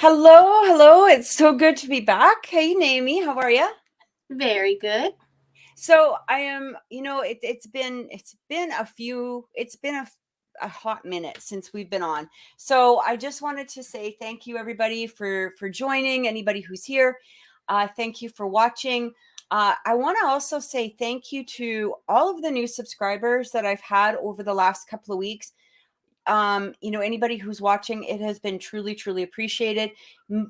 Hello. It's so good to be back. Hey, Naomi, how are you? Very good. So I am, it's been a hot minute since we've been on. So I just wanted to say thank you everybody for joining. Anybody who's here, thank you for watching. I want to also say thank you to all of the new subscribers that I've had over the last couple of weeks. Anybody who's watching, it has been truly appreciated.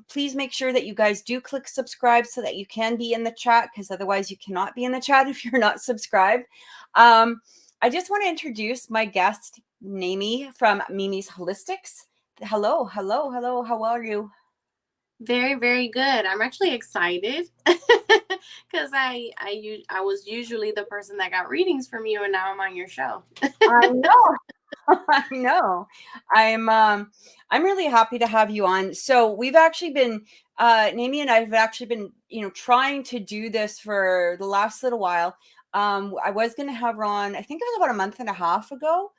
Please make sure that you guys do click subscribe so that you can be in the chat, because otherwise you cannot be in the chat if you're not subscribed. I just want to introduce my guest, Naomi from Mimi's Holistics. Hello. How are you? Very, very good. I'm actually excited because I was usually the person that got readings from you, and now I'm on your show. I know. I know. I'm really happy to have you on. So we've actually been Naomi and I have actually been, trying to do this for the last little while. I was going to have her on, I think it was about a month and a half ago,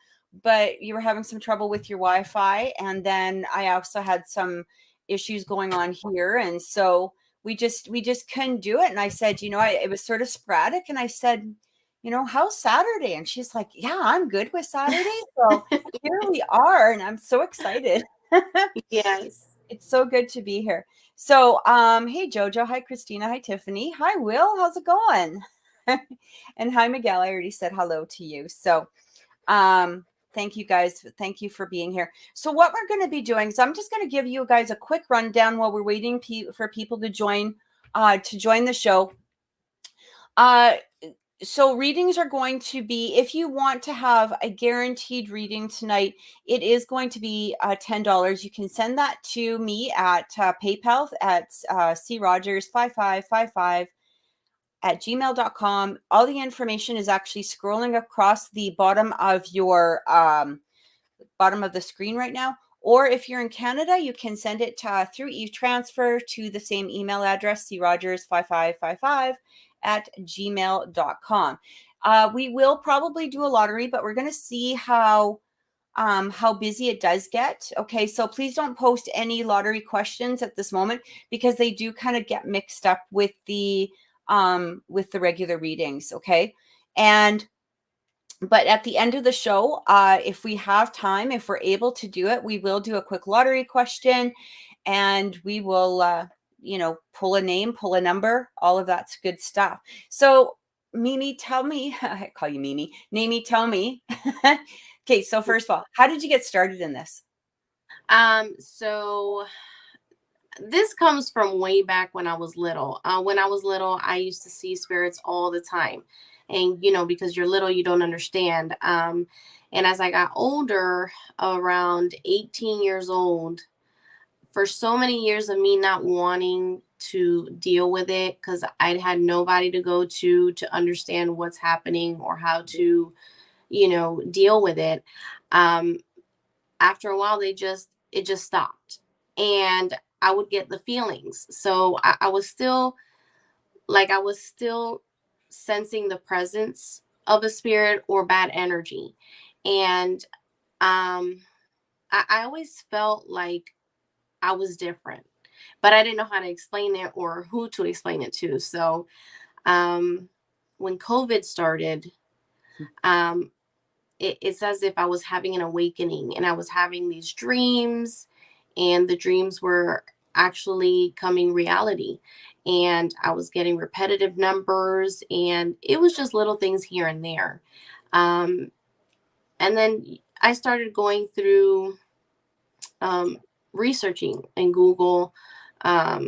but you were having some trouble with your Wi-Fi, and then I also had some issues going on here, and so we just couldn't do it. And I said, it was sort of sporadic, and I said, how's Saturday? And she's like, yeah, I'm good with Saturday. So here we are, and I'm so excited. Yes. It's so good to be here. So, hey, Jojo. Hi, Christina. Hi, Tiffany. Hi, Will. How's it going? And hi, Miguel. I already said hello to you. So, thank you guys. Thank you for being here. So what we're going to be doing is I'm just going to give you guys a quick rundown while we're waiting for people to join the show. So readings are going to be, if you want to have a guaranteed reading tonight, it is going to be $10. You can send that to me at PayPal at crogers5555 at gmail.com. All the information is actually scrolling across the bottom of your bottom of the screen right now. Or if you're in Canada, you can send it through e-transfer to the same email address, crogers5555 at gmail.com. We will probably do a lottery, but we're going to see how busy it does get. Okay, so please don't post any lottery questions at this moment, because they do kind of get mixed up with the regular readings. Okay, but at the end of the show, if we have time, if we're able to do it, we will do a quick lottery question, and we will pull a name, pull a number, all of that's good stuff. So Mimi, tell me, I call you Mimi. Naomi, tell me. Okay, so first of all, how did you get started in this? So this comes from way back when I was little. When I was little, I used to see spirits all the time. And, because you're little, you don't understand. And as I got older, around 18 years old, for so many years of me not wanting to deal with it, because I had nobody to go to understand what's happening or how to, deal with it. After a while, it just stopped. And I would get the feelings. So I was still sensing the presence of a spirit or bad energy. And I always felt like I was different, but I didn't know how to explain it or who to explain it to. So when COVID started, it's as if I was having an awakening, and I was having these dreams, and the dreams were actually coming reality. And I was getting repetitive numbers, and it was just little things here and there. And then I started going through researching in Google. I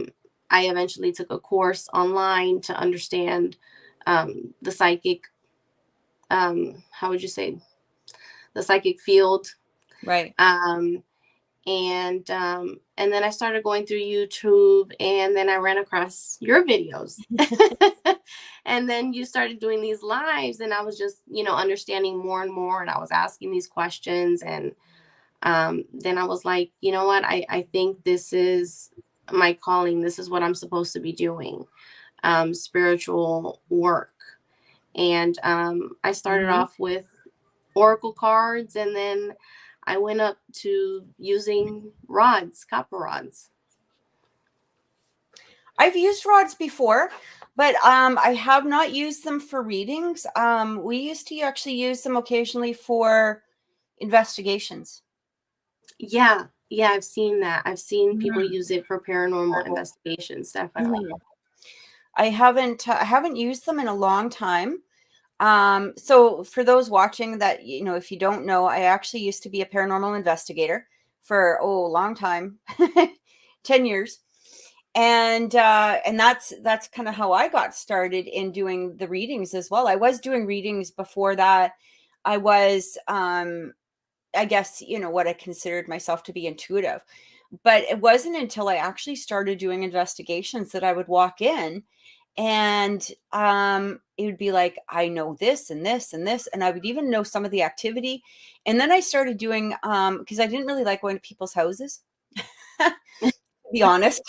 eventually took a course online to understand the psychic, how would you say, the psychic field. Right. And then I started going through YouTube, and then I ran across your videos. And then you started doing these lives, and I was just, understanding more and more, and I was asking these questions. And then I was like, you know what, I think this is my calling. This is what I'm supposed to be doing, spiritual work. And I started Mhm. off with oracle cards, and then I went up to using rods, copper rods. I've used rods before, but I have not used them for readings. We used to actually use them occasionally for investigations. Yeah, yeah, I've seen that. I've seen people Mhm. use it for paranormal investigations, definitely. Mhm. I haven't used them in a long time. So for those watching that, if you don't know, I actually used to be a paranormal investigator for a long time, 10 years. And that's kind of how I got started in doing the readings as well. I was doing readings before that. I was I guess, what I considered myself to be intuitive. But it wasn't until I actually started doing investigations that I would walk in, and it would be like, I know this and this and this, and I would even know some of the activity. And then I started doing because I didn't really like going to people's houses, to be honest.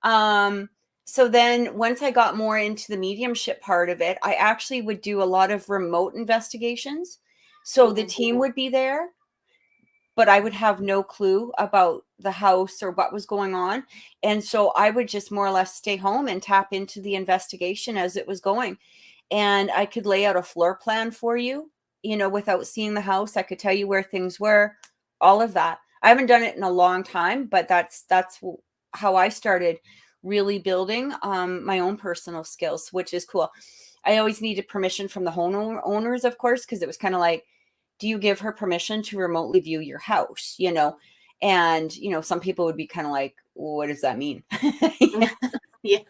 um so then once I got more into the mediumship part of it, I actually would do a lot of remote investigations. So the Mhm. team would be there, but I would have no clue about the house or what was going on. And so I would just more or less stay home and tap into the investigation as it was going. And I could lay out a floor plan for you, without seeing the house. I could tell you where things were, all of that. I haven't done it in a long time, but that's how I started really building my own personal skills, which is cool. I always needed permission from the home owners, of course, because it was kind of like, do you give her permission to remotely view your house? And some people would be kind of like, well, what does that mean? Yeah.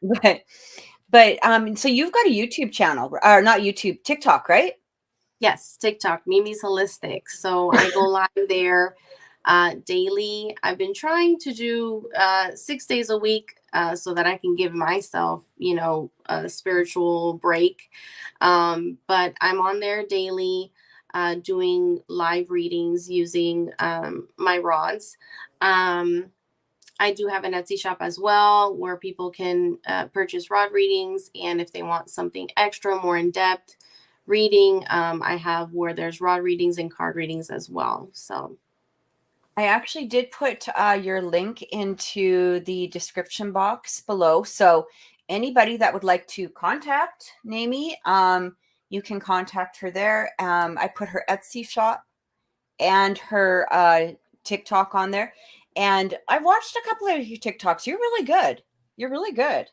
but but so you've got a YouTube channel, or not YouTube, TikTok, right? Yes, TikTok, Mimi's Holistic. So I go live there daily. I've been trying to do 6 days a week so that I can give myself, a spiritual break. But I'm on there daily doing live readings using my rods. Um, I do have an Etsy shop as well where people can purchase rod readings. And if they want something extra, more in depth reading, I have where there's rod readings and card readings as well. So, I actually did put your link into the description box below. So anybody that would like to contact Naomi, you can contact her there. I put her Etsy shop and her TikTok on there. And I've watched a couple of your TikToks. You're really good. You're really good.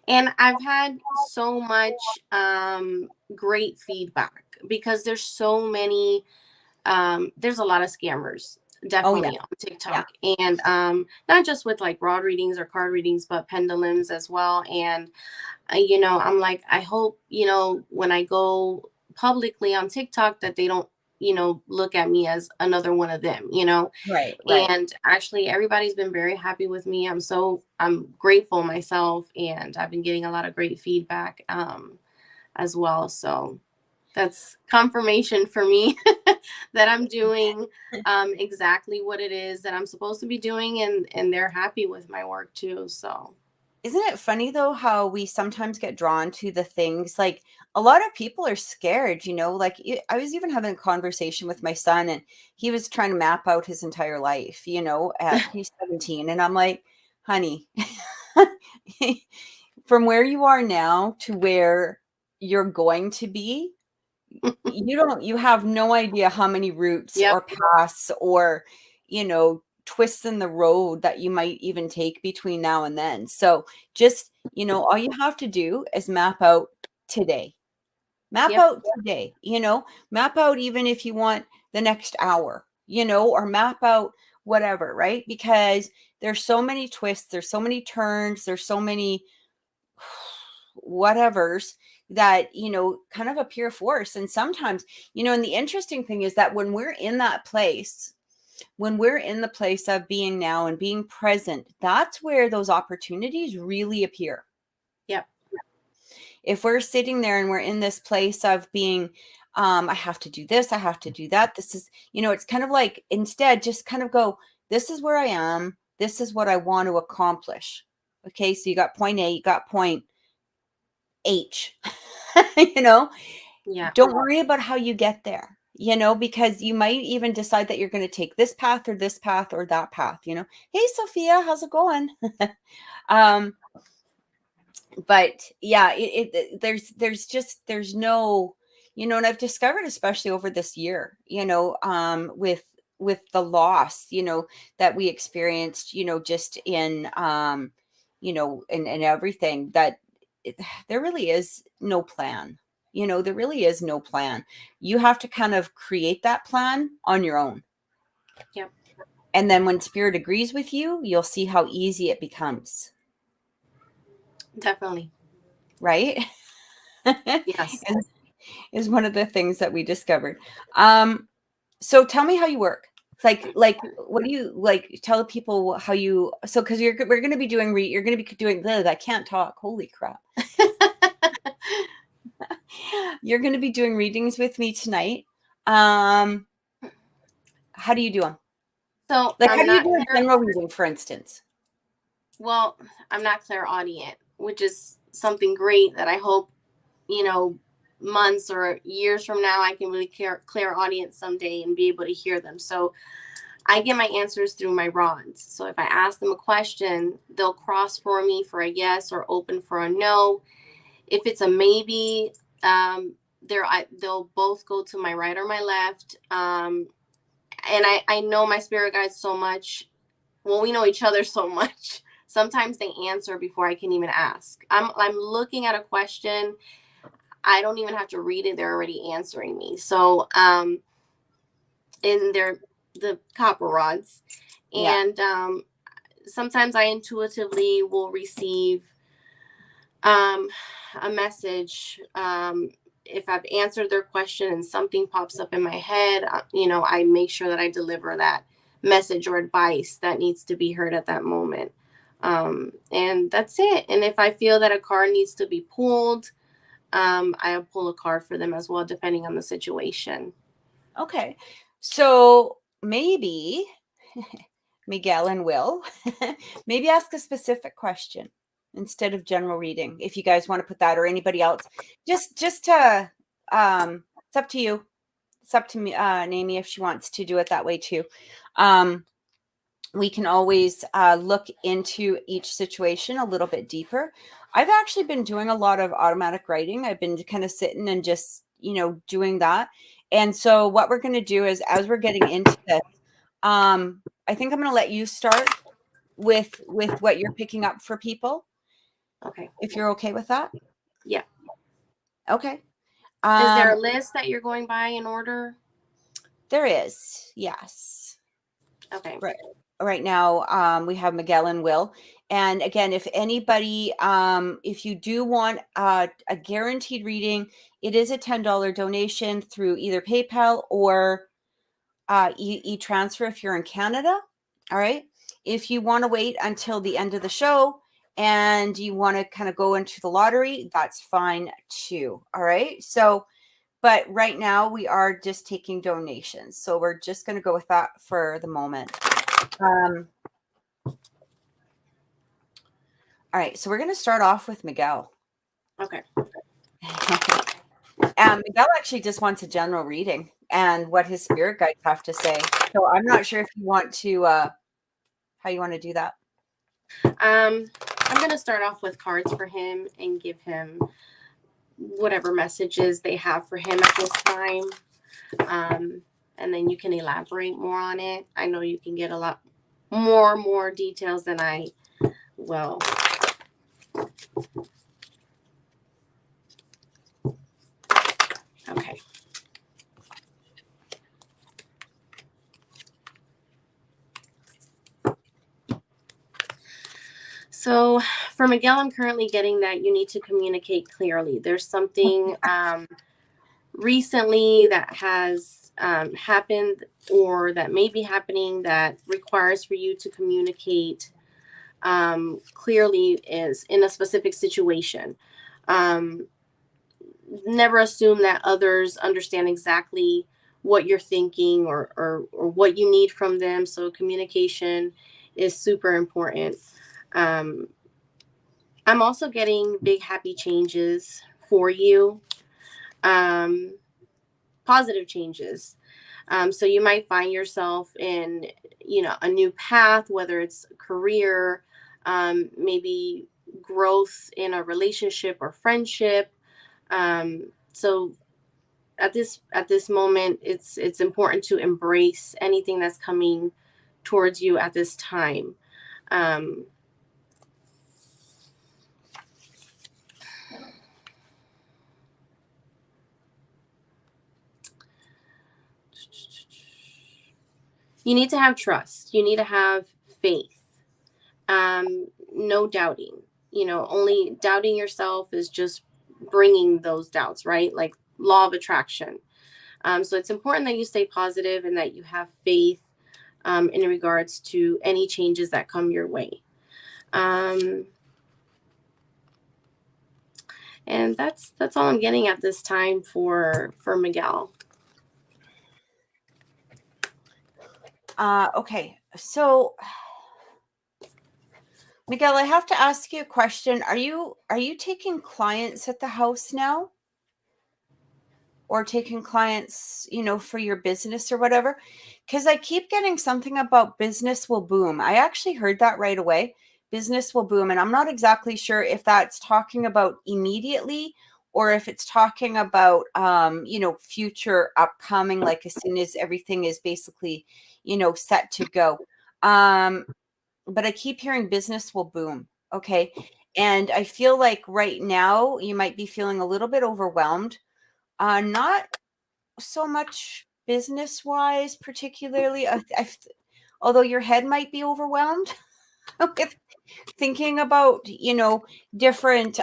and I've had so much great feedback because there's so many there's a lot of scammers Oh yeah. definitely on Yeah. TikTok, and not just with like rod readings or card readings, but pendulums as well. And I'm like, I hope, when I go publicly on TikTok that they don't, look at me as another one of them, Right. Right. and actually everybody's been very happy with me. I'm grateful myself, and I've been getting a lot of great feedback as well. So that's confirmation for me that I'm doing exactly what it is that I'm supposed to be doing, and they're happy with my work too. So Isn't it funny though how we sometimes get drawn to the things, like a lot of people are scared, like I was even having a conversation with my son, and he was trying to map out his entire life, at he's 17, and I'm like, honey, from where you are now to where you're going to be, you have no idea how many routes yep, or paths or twists in the road that you might even take between now and then. So just, all you have to do is map out today. Map yep, out today, map out even if you want the next hour, or map out whatever, right? Because there's so many twists, there's so many turns, there's so many whatevers that, kind of appear for us. And sometimes, and the interesting thing is that when we're in that place, when we're in the place of being now and being present, that's where those opportunities really appear. Yep. If we're sitting there and we're in this place of being, I have to do this, I have to do that. This is, it's kind of like, instead, just kind of go, this is where I am. This is what I want to accomplish. Okay. So you got point A, you got point H, Yeah. don't worry about how you get there, because you might even decide that you're going to take this path or that path, Hey, Sophia, how's it going? um, but yeah, there's no, and I've discovered, especially over this year, with the loss, that we experienced, just in, and everything, that there really is no plan. There really is no plan. You have to kind of create that plan on your own. Yep. And then when spirit agrees with you, you'll see how easy it becomes. Definitely. Right? Yes. is one of the things that we discovered. So tell me how you work. Like, what do you like? Tell people how you. So, because we're going to be doing. You're going to be doing. I can't talk. Holy crap! You're going to be doing readings with me tonight. How do you do them? So Like, how I'm do you not do a general reading, for instance? well, I'm not clairaudient, which is something great that I hope, months or years from now, I can really clairaudient someday and be able to hear them. So I get my answers through my rods. So if I ask them a question, they'll cross for me for a yes or open for a no. If it's a maybe, they'll both go to my right or my left. And I know my spirit guides so much. Well, we know each other so much. Sometimes they answer before I can even ask. I'm looking at a question. I don't even have to read it. They're already answering me. So, and they're the copper rods. And sometimes I intuitively will receive a message. If I've answered their question and something pops up in my head, I make sure that I deliver that message or advice that needs to be heard at that moment. And that's it. And if I feel that a card needs to be pulled, I'll pull a card for them as well, depending on the situation. Okay. So maybe Miguel and Will, maybe ask a specific question instead of general reading, if you guys want to put that, or anybody else. Just to, it's up to you. It's up to me, Naomi, if she wants to do it that way too. We can always look into each situation a little bit deeper. I've actually been doing a lot of automatic writing. I've been kind of sitting and just, doing that. And so what we're going to do is, as we're getting into this, I think I'm going to let you start with what you're picking up for people. Okay. If you're okay with that. Yeah. Okay. Is there a list that you're going by in order? There is. Yes. Okay. Right now, we have Miguel and Will. And again, if anybody, if you do want a guaranteed reading, it is a $10 donation through either PayPal or e-transfer if you're in Canada. All right. If you want to wait until the end of the show and you want to kind of go into the lottery, that's fine too. All right. So, but right now we are just taking donations. So we're just going to go with that for the moment. All right. So we're going to start off with Miguel. Okay. Miguel actually just wants a general reading and what his spirit guides have to say. So I'm not sure if you want to, how you want to do that. I'm going to start off with cards for him and give him whatever messages they have for him at this time. And then you can elaborate more on it. I know you can get a lot more details than I will. Okay. So For Miguel, I'm currently getting that you need to communicate clearly. There's something recently that has happened or that may be happening that requires for you to communicate clearly is in a specific situation. Um, Never assume that others understand exactly what you're thinking or what you need from them. So communication is super important. Um, I'm also getting big happy changes for you, um, positive changes. So you might find yourself in, a new path, whether it's career, maybe growth in a relationship or friendship. So at this moment, it's important to embrace anything that's coming towards you at this time. Um, you need to have trust. You need to have faith. No doubting. Only doubting yourself is just bringing those doubts, right? Like law of attraction. So it's important that you stay positive and that you have faith in regards to any changes that come your way. And that's all I'm getting at this time for Miguel. Okay, so Miguel, I have to ask you a question. Are you taking clients at the house now? Or taking clients, for your business or whatever? Because I keep getting something about business will boom. I actually heard that right away. Business will boom. And I'm not exactly sure if that's talking about immediately or if it's talking about, future upcoming, like as soon as everything is basically, set to go. But I keep hearing business will boom. Okay. And I feel like right now you might be feeling a little bit overwhelmed. Not so much business wise, particularly. Although your head might be overwhelmed with thinking about, different,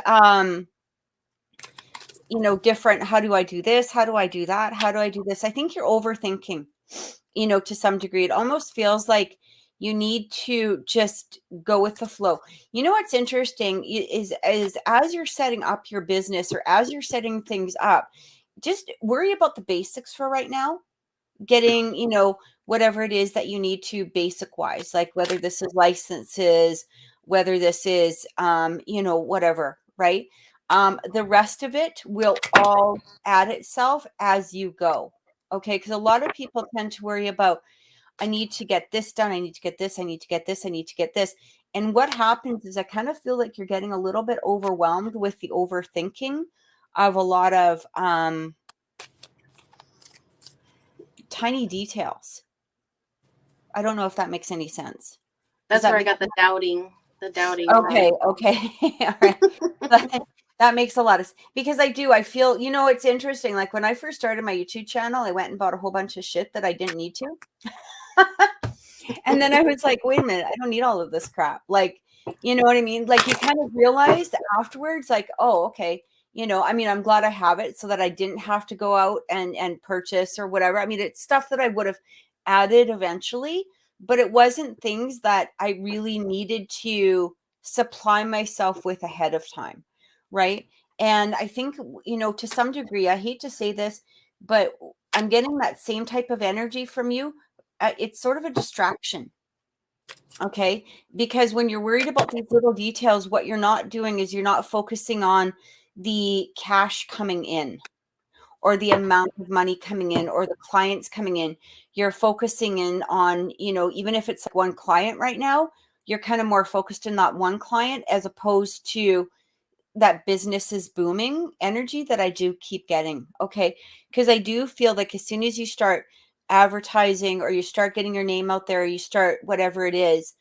different, how do I do this? How do I do that? How do I do this? I think you're overthinking, to some degree. It almost feels like you need to just go with the flow. What's interesting is as you're setting up your business or as you're setting things up, just worry about the basics for right now. Getting, whatever it is that you need to basic wise, like whether this is licenses, whether this is, whatever, right? The rest of it will all add itself as you go. Okay. Because a lot of people tend to worry about, I need to get this done. I need to get this. I need to get this. I need to get this. And what happens is I kind of feel like you're getting a little bit overwhelmed with the overthinking of a lot of, tiny details. I don't know if that makes any sense. Does That's that where I make got the doubting Okay, from. okay. All right. That makes a lot of because I feel, it's interesting. Like when I first started my YouTube channel, I went and bought a whole bunch of shit that I didn't need to. And then I was like, wait a minute, I don't need all of this crap. Like, you know what I mean? Like you kind of realize afterwards, like, oh, okay. I'm glad I have it so that I didn't have to go out and purchase or whatever. I mean, it's stuff that I would have added eventually, but it wasn't things that I really needed to supply myself with ahead of time. Right. And I think, to some degree, I hate to say this, but I'm getting that same type of energy from you. It's sort of a distraction. Okay. Because when you're worried about these little details, what you're not doing is you're not focusing on the cash coming in or the amount of money coming in or the clients coming in. You're focusing in on, even if it's like one client right now, you're kind of more focused in that one client as opposed to that business is booming energy that I do keep getting. Okay. Because I do feel like as soon as you start advertising or you start getting your name out there, or you start whatever it is,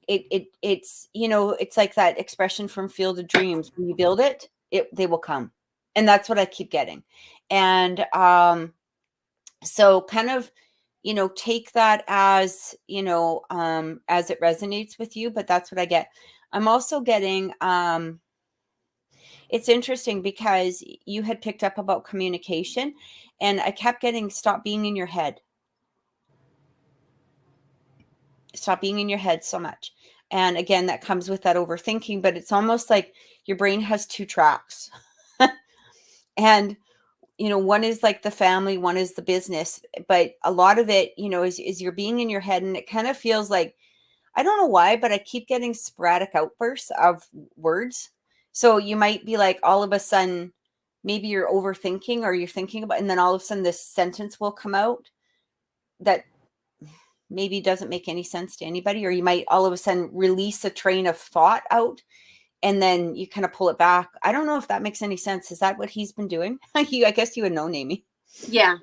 it's it's like that expression from Field of Dreams. When you build it, they will come. And that's what I keep getting. And so kind of, take that as, as it resonates with you, but that's what I get. I'm also getting, it's interesting because you had picked up about communication, and I kept getting, stop being in your head. Stop being in your head so much. And again, that comes with that overthinking, but it's almost like your brain has two tracks. And, one is like the family, one is the business. But a lot of it, is you're being in your head, and it kind of feels like, I don't know why, but I keep getting sporadic outbursts of words. So you might be like, all of a sudden, maybe you're overthinking, or you're thinking about, and then all of a sudden this sentence will come out that maybe doesn't make any sense to anybody, or you might all of a sudden release a train of thought out, and then you kind of pull it back. I don't know if that makes any sense. Is that what he's been doing? I guess you would know, Amy. Yeah.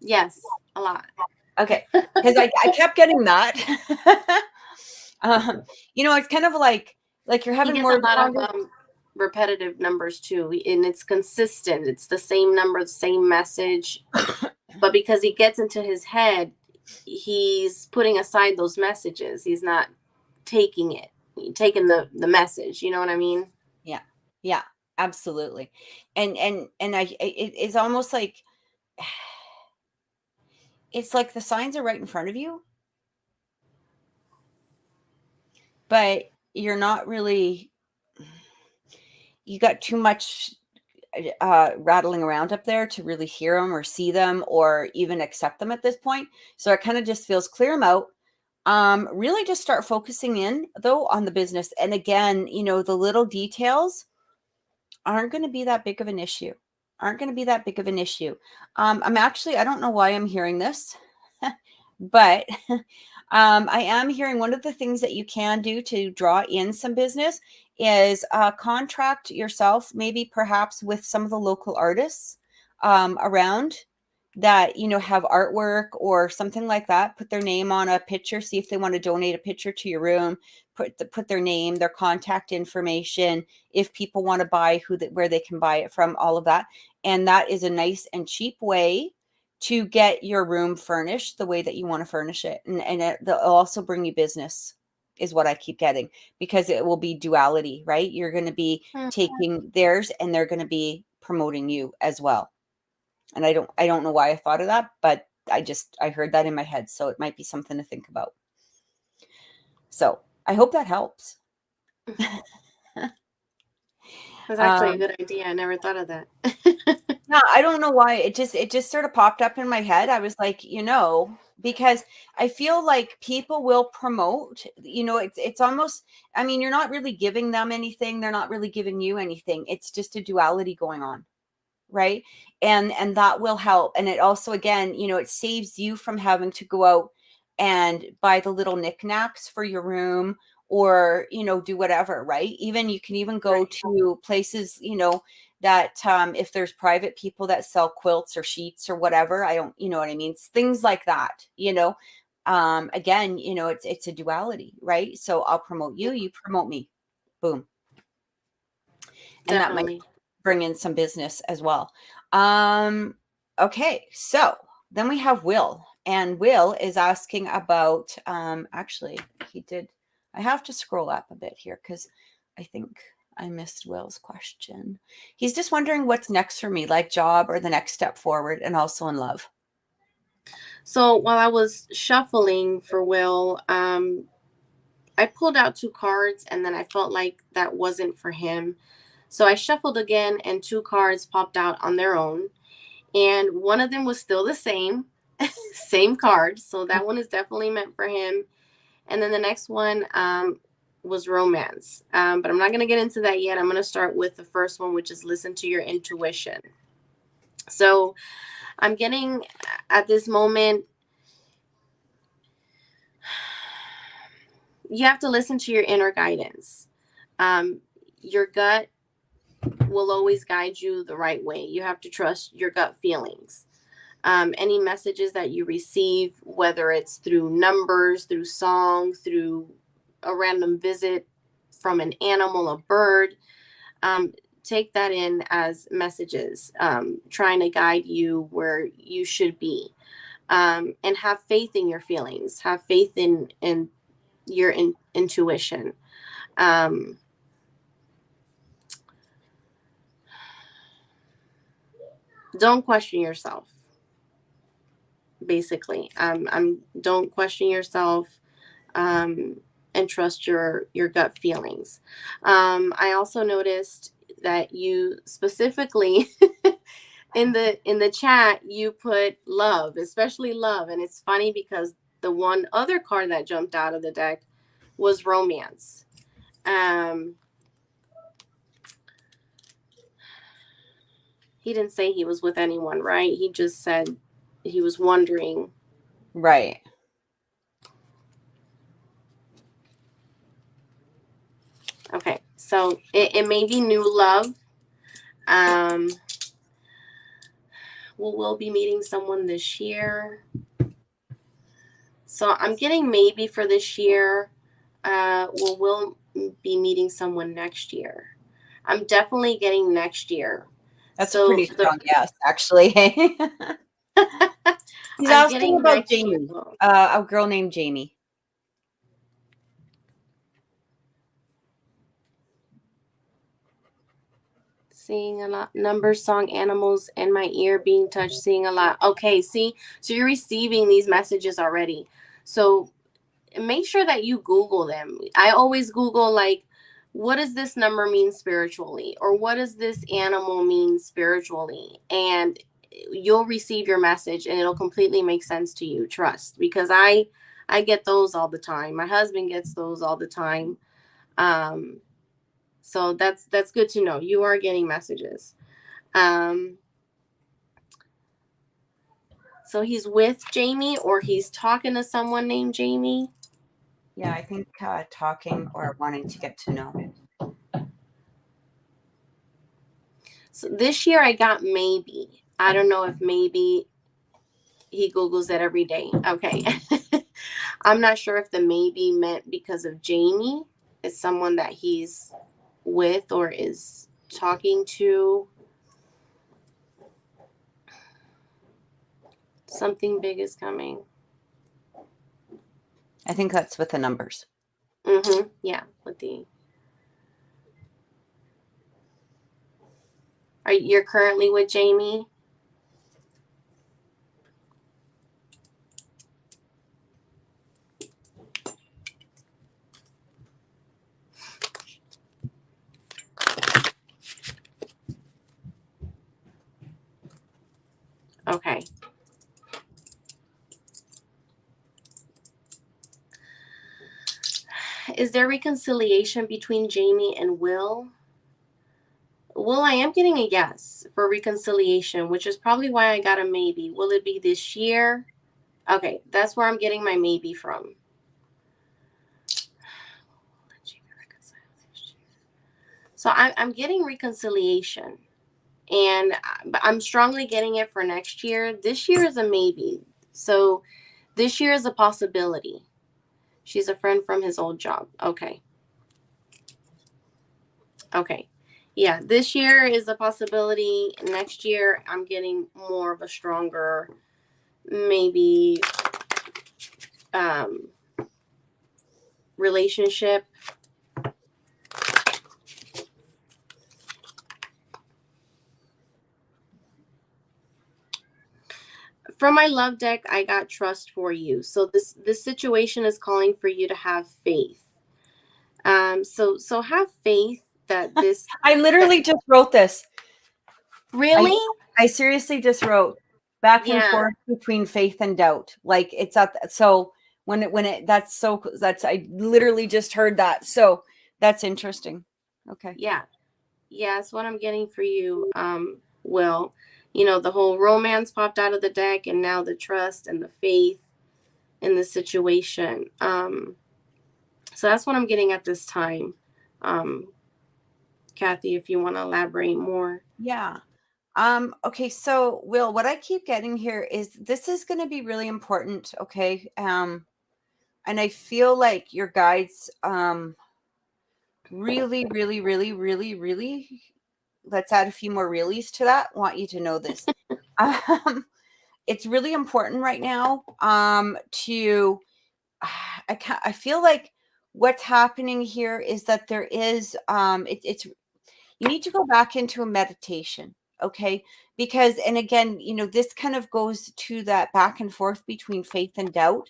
Yes. A lot. Okay. Because I kept getting that. It's kind of like you're having He gets more a lot of repetitive numbers too, and it's consistent. It's the same number, the same message. But because he gets into his head, he's putting aside those messages. He's not taking the message. You know what I mean? Yeah. Yeah, absolutely. And it's almost like, it's like the signs are right in front of you, but you're not really, you got too much rattling around up there to really hear them or see them or even accept them at this point. So it kind of just feels, clear them out. Really just start focusing in though on the business. And again, the little details aren't going to be that big of an issue. I'm actually, I don't know why I'm hearing this, but I am hearing one of the things that you can do to draw in some business is contract yourself, maybe perhaps with some of the local artists around that, have artwork or something like that. Put their name on a picture, see if they want to donate a picture to your room, put their name, their contact information, if people want to buy, where they can buy it from, all of that. And that is a nice and cheap way to get your room furnished the way that you want to furnish it. And they'll also bring you business, is what I keep getting, because it will be duality, right? You're going to be taking theirs, and they're going to be promoting you as well. And I don't know why I thought of that, but I heard that in my head. So it might be something to think about. So I hope that helps. That's actually a good idea. I never thought of that. Yeah, I don't know why it just sort of popped up in my head. I was like, because I feel like people will promote, it's almost, I mean, you're not really giving them anything. They're not really giving you anything. It's just a duality going on. Right. And that will help. And it also, again, it saves you from having to go out and buy the little knickknacks for your room, or, do whatever. Right. You can even go to places, that if there's private people that sell quilts or sheets or whatever, I don't, you know what I mean? It's things like that, again, it's a duality, right? So I'll promote you, you promote me, boom. And that might bring in some business as well. Okay, so then we have Will, and Will is asking about, actually I have to scroll up a bit here because I think I missed Will's question. He's just wondering what's next for me, like job or the next step forward, and also in love. So while I was shuffling for Will, I pulled out 2 cards, and then I felt like that wasn't for him. So I shuffled again, and 2 cards popped out on their own. And one of them was still the same, same card. So that one is definitely meant for him. And then the next one was romance. But I'm not going to get into that yet. I'm going to start with the first one, which is listen to your intuition. So I'm getting at this moment, you have to listen to your inner guidance. Your gut will always guide you the right way. You have to trust your gut feelings. Any messages that you receive, whether it's through numbers, through song, through a random visit from an animal, a bird, take that in as messages, trying to guide you where you should be. And have faith in your feelings, have faith in your intuition. Don't question yourself. Basically, don't question yourself, and trust your gut feelings. I also noticed that you specifically in the chat you put love, especially love, and it's funny because the one other card that jumped out of the deck was romance. He didn't say he was with anyone, right? He just said he was wondering. Right. Okay, so it may be new love. We'll be meeting someone this year. So I'm getting maybe for this year. We'll be meeting someone next year. I'm definitely getting next year. That's so a pretty strong yes, actually. He's I'm asking getting about next year. Jamie, a girl named Jamie. Seeing a lot. Numbers, song, animals in my ear, being touched, seeing a lot. Okay, see, so you're receiving these messages already. So make sure that you Google them. I always Google, like, what does this number mean spiritually? Or what does this animal mean spiritually? And you'll receive your message and it'll completely make sense to you. Trust, because I get those all the time. My husband gets those all the time. So that's good to know. You are getting messages. So he's with Jamie, or he's talking to someone named Jamie. Yeah, I think talking or wanting to get to know. So this year I got maybe. I don't know if maybe he Googles it every day. Okay. I'm not sure if the maybe meant because of Jamie. It's someone that he's with or is talking to. Something big is coming. I think that's with the numbers. Yeah, with the. You're currently with Jamie? Okay. Is there reconciliation between Jamie and Will? Well, I am getting a yes for reconciliation, which is probably why I got a maybe. Will it be this year? Okay, that's where I'm getting my maybe from. So I'm getting reconciliation, and I'm strongly getting it for next year. This year is a maybe. So this year is a possibility. She's a friend from his old job. Okay. Okay. Yeah, this year is a possibility. Next year, I'm getting more of a stronger, maybe, relationship. From my love deck, I got trust for you. So this situation is calling for you to have faith. So have faith that this. I literally just wrote this. Really? I seriously just wrote back and forth between faith and doubt. Like it's at so when it that's I literally just heard that. So that's interesting. Okay. Yeah. Yeah, that's what I'm getting for you. Will, the whole romance popped out of the deck, and now the trust and the faith in the situation. So that's what I'm getting at this time. Kathy, if you want to elaborate more. Yeah. Okay, so Will, what I keep getting here is this is going to be really important, okay? And I feel like your guides really, really, really, really, really, let's add a few more reallys to that. Want you to know this. It's really important right now to I feel like what's happening here is that there is it's you need to go back into a meditation, okay? Because, and again, this kind of goes to that back and forth between faith and doubt.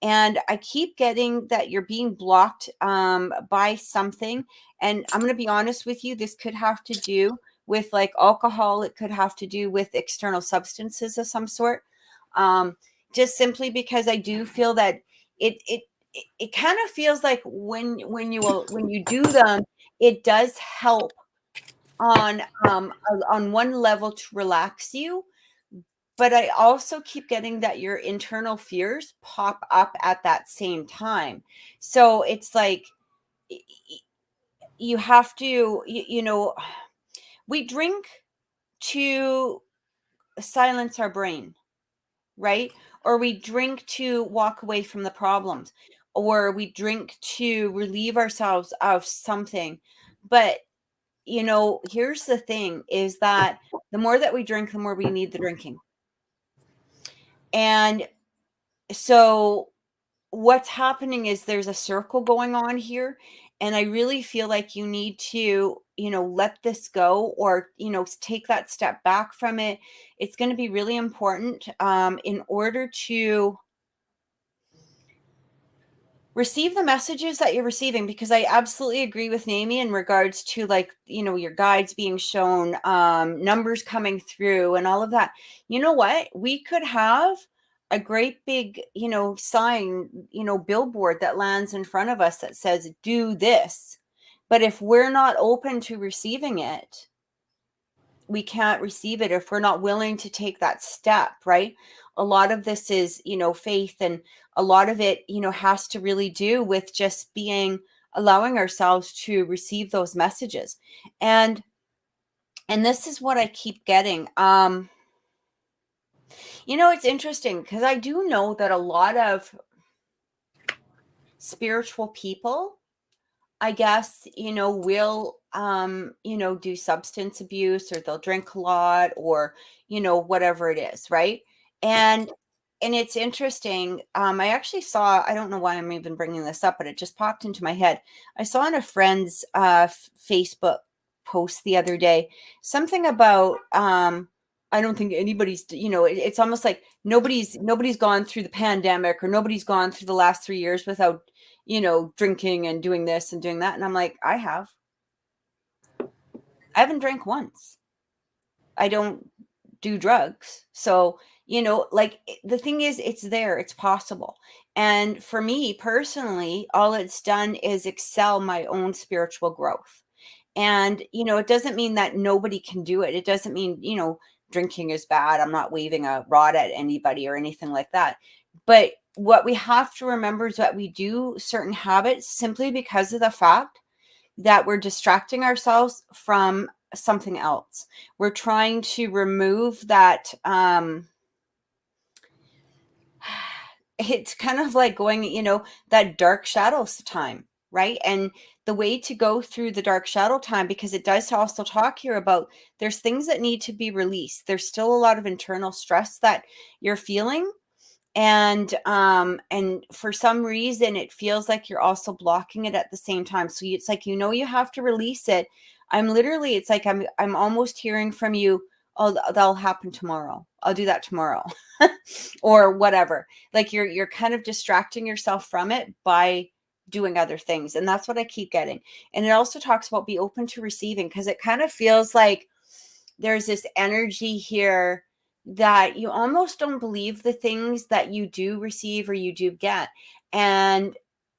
And I keep getting that you're being blocked by something. And I'm going to be honest with you, this could have to do with like alcohol. It could have to do with external substances of some sort. Just simply because I do feel that it kind of feels like when you do them, it does help on one level to relax you, but I also keep getting that your internal fears pop up at that same time. So it's like you have to we drink to silence our brain, right? Or we drink to walk away from the problems, or we drink to relieve ourselves of something. But here's the thing is that the more that we drink, the more we need the drinking. And so what's happening is there's a circle going on here. And I really feel like you need to, let this go, or, take that step back from it. It's going to be really important in order to receive the messages that you're receiving, because I absolutely agree with Naomi in regards to like, your guides being shown, numbers coming through and all of that. You know what? We could have a great big, sign, billboard that lands in front of us that says, do this. But if we're not open to receiving it, we can't receive it if we're not willing to take that step, right? A lot of this is, faith, and a lot of it, has to really do with just allowing ourselves to receive those messages. And this is what I keep getting. It's interesting because I do know that a lot of spiritual people, I guess, will, do substance abuse, or they'll drink a lot, or, whatever it is. Right. And, it's interesting. I actually saw, I don't know why I'm even bringing this up, but it just popped into my head. I saw on a friend's Facebook post the other day, something about, I don't think anybody's, it's almost like nobody's gone through the pandemic, or nobody's gone through the last 3 years without, drinking and doing this and doing that. And I'm like, I haven't drank once. I don't do drugs. So, like the thing is, it's there, it's possible. And for me personally, all it's done is excel my own spiritual growth. And, it doesn't mean that nobody can do it. It doesn't mean, drinking is bad. I'm not waving a rod at anybody or anything like that. But what we have to remember is that we do certain habits simply because of the fact that we're distracting ourselves from something else. We're trying to remove that. It's kind of like going, that dark shadows time, right? And the way to go through the dark shadow time, because it does also talk here about there's things that need to be released. There's still a lot of internal stress that you're feeling. And for some reason it feels like you're also blocking it at the same time. So it's like, you have to release it. It's like I'm almost hearing from you, oh, that'll happen tomorrow, I'll do that tomorrow. Or whatever. Like you're kind of distracting yourself from it by doing other things. And that's what I keep getting. And it also talks about be open to receiving, because it kind of feels like there's this energy here that you almost don't believe the things that you do receive or you do get. And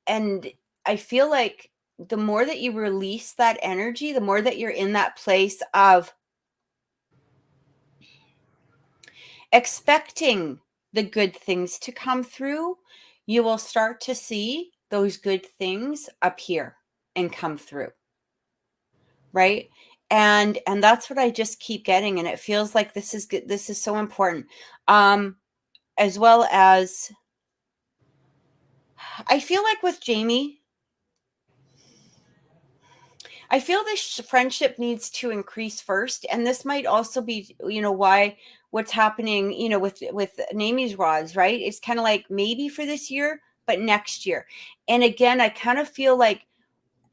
I feel like the more that you release that energy, the more that you're in that place of expecting the good things to come through, you will start to see those good things appear and come through. Right. And that's what I just keep getting. And it feels like this is good. This is so important. As well as I feel like with Jamie, I feel this friendship needs to increase first. And this might also be, why what's happening, with Naomi's rods, right? It's kind of like maybe for this year, but next year. And again, I kind of feel like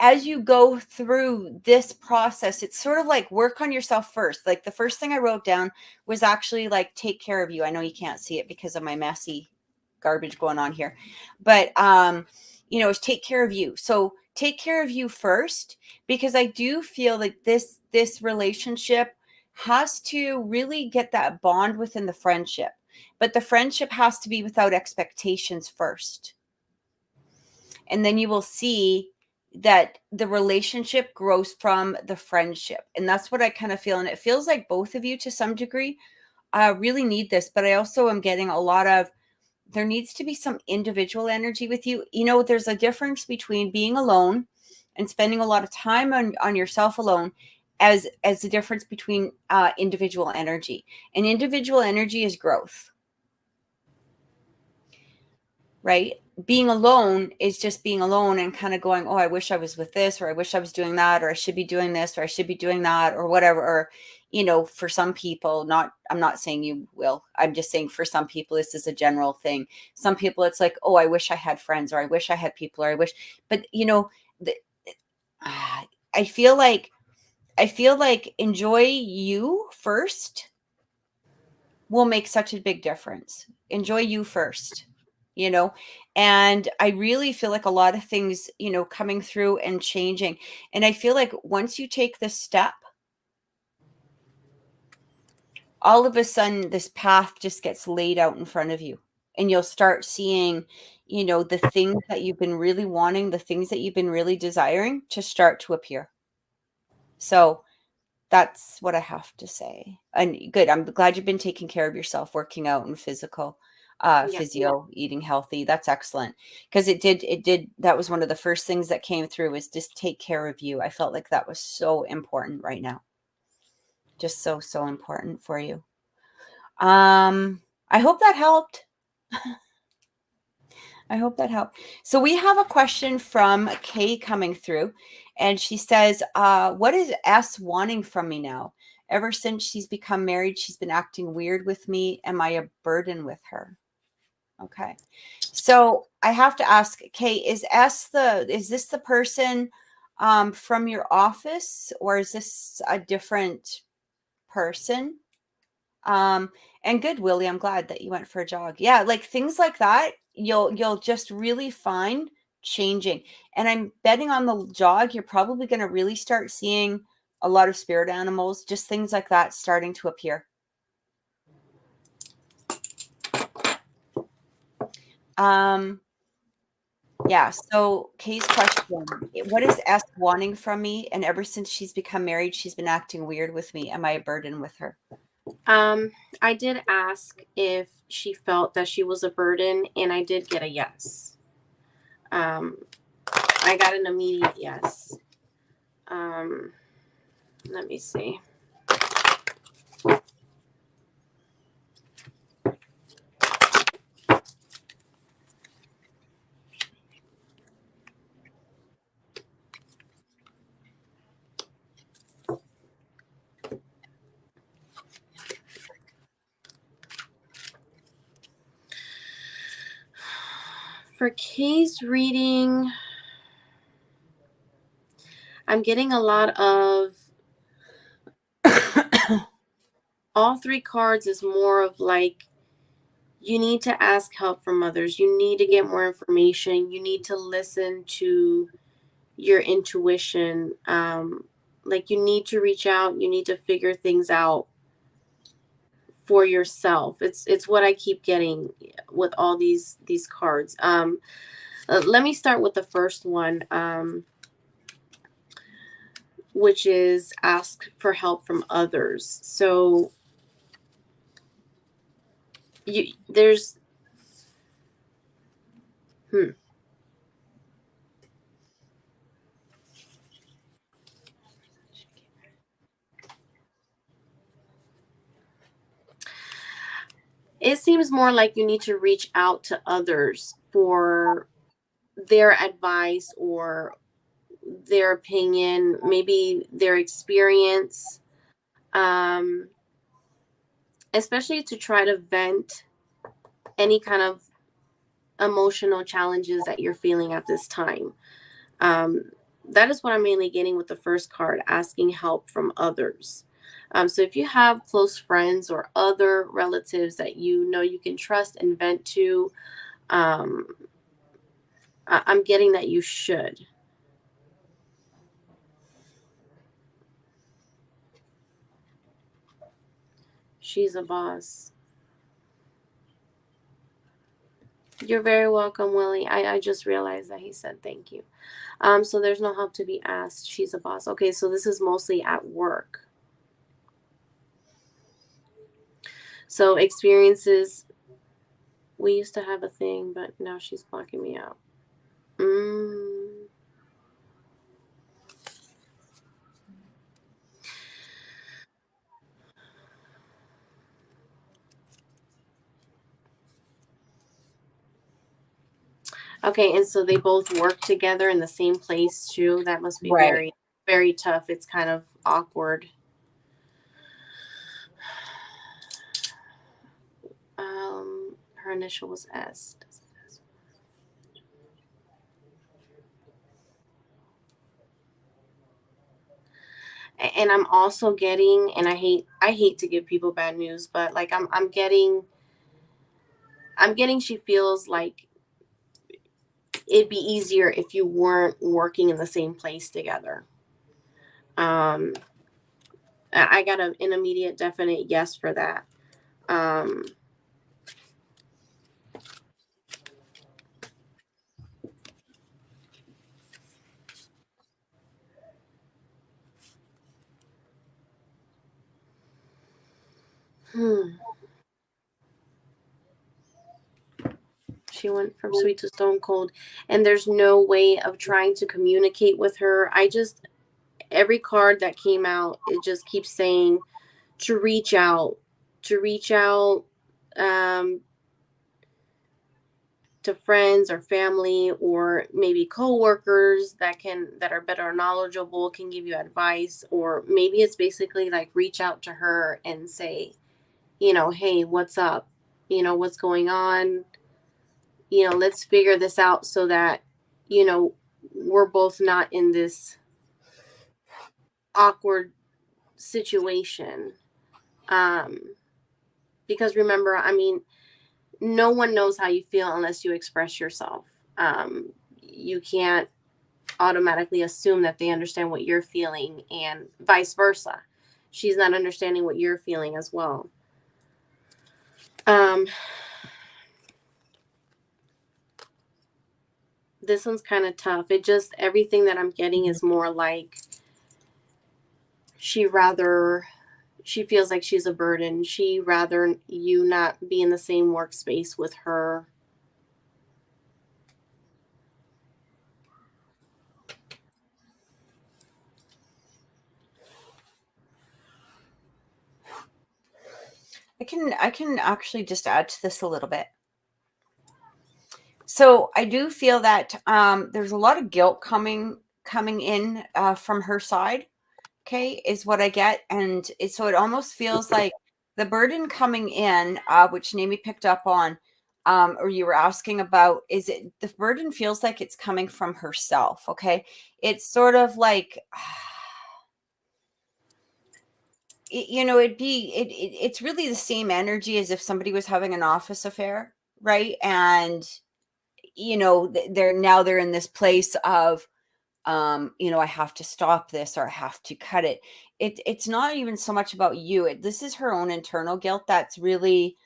as you go through this process, it's sort of like work on yourself first. Like the first thing I wrote down was actually like take care of you. I know you can't see it because of my messy garbage going on here, but is take care of you. So take care of you first, because I do feel like this relationship has to really get that bond within the friendship, but the friendship has to be without expectations first. And then you will see that the relationship grows from the friendship. And that's what I kind of feel. And it feels like both of you to some degree really need this, but I also am getting a lot of, there needs to be some individual energy with you. There's a difference between being alone and spending a lot of time on yourself alone as the difference between individual energy. And individual energy is growth, right? Being alone is just being alone and kind of going, oh, I wish I was with this, or I wish I was doing that, or I should be doing this, or I should be doing that, or whatever. Or, for some people, I'm not saying you will, I'm just saying for some people, this is a general thing. Some people, it's like, oh, I wish I had friends, or I wish I had people, or I wish, but I feel like enjoy you first will make such a big difference. Enjoy you first, and I really feel like a lot of things, coming through and changing. And I feel like once you take this step, all of a sudden this path just gets laid out in front of you, and you'll start seeing, the things that you've been really wanting, the things that you've been really desiring to start to appear. So that's what I have to say. And good. I'm glad you've been taking care of yourself, working out and physio, eating healthy. That's excellent. Because it did. That was one of the first things that came through, is just take care of you. I felt like that was so important right now. Just so, so important for you. I hope that helped. I hope that helped. So we have a question from Kay coming through, and she says, what is S wanting from me now? Ever since she's become married, she's been acting weird with me. Am I a burden with her? Okay. So I have to ask, Kay, is this the person from your office, or is this a different person? And good, Willie, I'm glad that you went for a jog. Yeah, like things like that, you'll just really find changing. And I'm betting on the jog, you're probably going to really start seeing a lot of spirit animals, just things like that starting to appear. Yeah, so Kay's question, what is S wanting from me? And ever since she's become married, she's been acting weird with me. Am I a burden with her? I did ask if she felt that she was a burden, and I did get a yes. I got an immediate yes. Let me see. For Kay's reading, I'm getting a lot of all three cards is more of like, you need to ask help from others. You need to get more information. You need to listen to your intuition. Like you need to reach out. You need to figure things out for yourself. It's what I keep getting with all these cards. Let me start with the first one, which is ask for help from others. So there's it seems more like you need to reach out to others for their advice or their opinion, maybe their experience, especially to try to vent any kind of emotional challenges that you're feeling at this time. That is what I'm mainly getting with the first card, asking help from others. So if you have close friends or other relatives that you know you can trust and vent to, um, I'm getting that you should. She's a boss. You're very welcome, Willie. I just realized that he said thank you. So there's no help to be asked. She's a boss. Okay, so this is mostly at work. So experiences, we used to have a thing, but now she's blocking me out. Okay, and so they both work together in the same place too. That must be Right. very, very tough. It's kind of awkward. Her initial was S. And I'm also getting, and I hate to give people bad news, but like I'm getting she feels like it'd be easier if you weren't working in the same place together. I got an immediate definite yes for that. She went from sweet to stone cold, and there's no way of trying to communicate with her. Every card that came out, it just keeps saying to reach out, to reach out, to friends or family, or maybe coworkers that are better knowledgeable, can give you advice. Or maybe it's basically like reach out to her and say, hey, what's up, what's going on, let's figure this out so that we're both not in this awkward situation. Because remember, I mean, no one knows how you feel unless you express yourself. You can't automatically assume that they understand what you're feeling, and vice versa. She's not understanding what you're feeling as well. This one's kind of tough. Everything that I'm getting is more like she feels like she's a burden. She rather you not be in the same workspace with her. I can actually just add to this a little bit. So I do feel that there's a lot of guilt coming in from her side. Okay, is what I get, and so it almost feels like the burden coming in, which Naomi picked up on, or you were asking about, is it the burden feels like it's coming from herself. Okay, it's sort of like. It's really the same energy as if somebody was having an office affair, right? And they're in this place of I have to stop this, or I have to cut it. It's not even so much about you. This is her own internal guilt that's really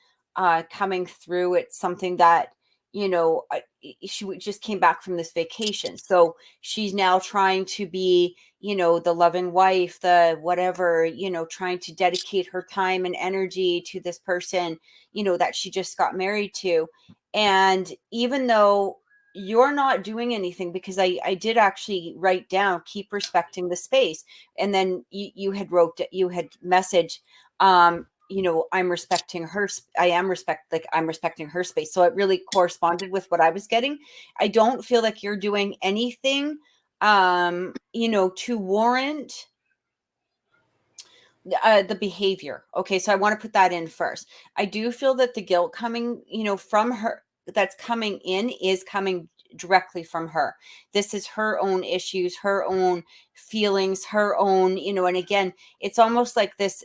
coming through. It's something that she just came back from this vacation, so she's now trying to be the loving wife, the whatever, trying to dedicate her time and energy to this person that she just got married to. And even though you're not doing anything, because I did actually write down, keep respecting the space. And then you had messaged, I'm respecting her. I'm respecting her space. So it really corresponded with what I was getting. I don't feel like you're doing anything, to warrant the behavior. Okay. So I want to put that in first. I do feel that the guilt coming, from her, that's coming in is coming directly from her. This is her own issues, her own feelings, her own, and again, it's almost like this,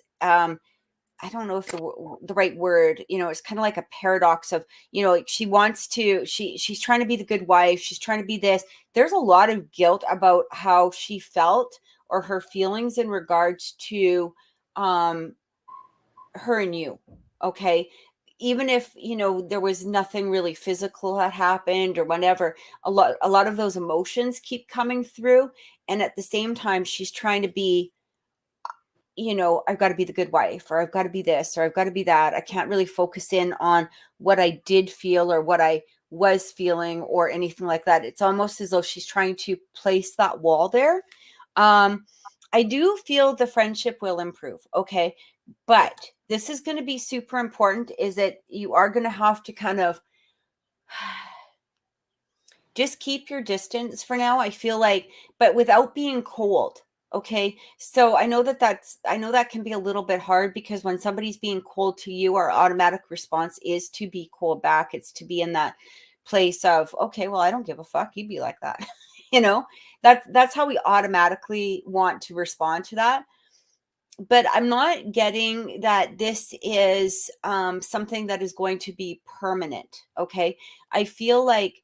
I don't know if the right word, it's kind of like a paradox of, like she wants to, she's trying to be the good wife. She's trying to be this. There's a lot of guilt about how she felt or her feelings in regards to her and you. Okay. Even if, there was nothing really physical that happened or whatever, a lot of those emotions keep coming through. And at the same time, she's trying to be, I've got to be the good wife, or I've got to be this, or I've got to be that. I can't really focus in on what I did feel or what I was feeling or anything like that. It's almost as though she's trying to place that wall there. I do feel the friendship will improve. Okay. But this is going to be super important, is that you are going to have to kind of just keep your distance for now. I feel like, but without being cold. Okay. So I know that can be a little bit hard, because when somebody's being cold to you, our automatic response is to be cold back. It's to be in that place of, okay, well, I don't give a fuck. You be like that. That's how we automatically want to respond to that. But I'm not getting that this is something that is going to be permanent. Okay. I feel like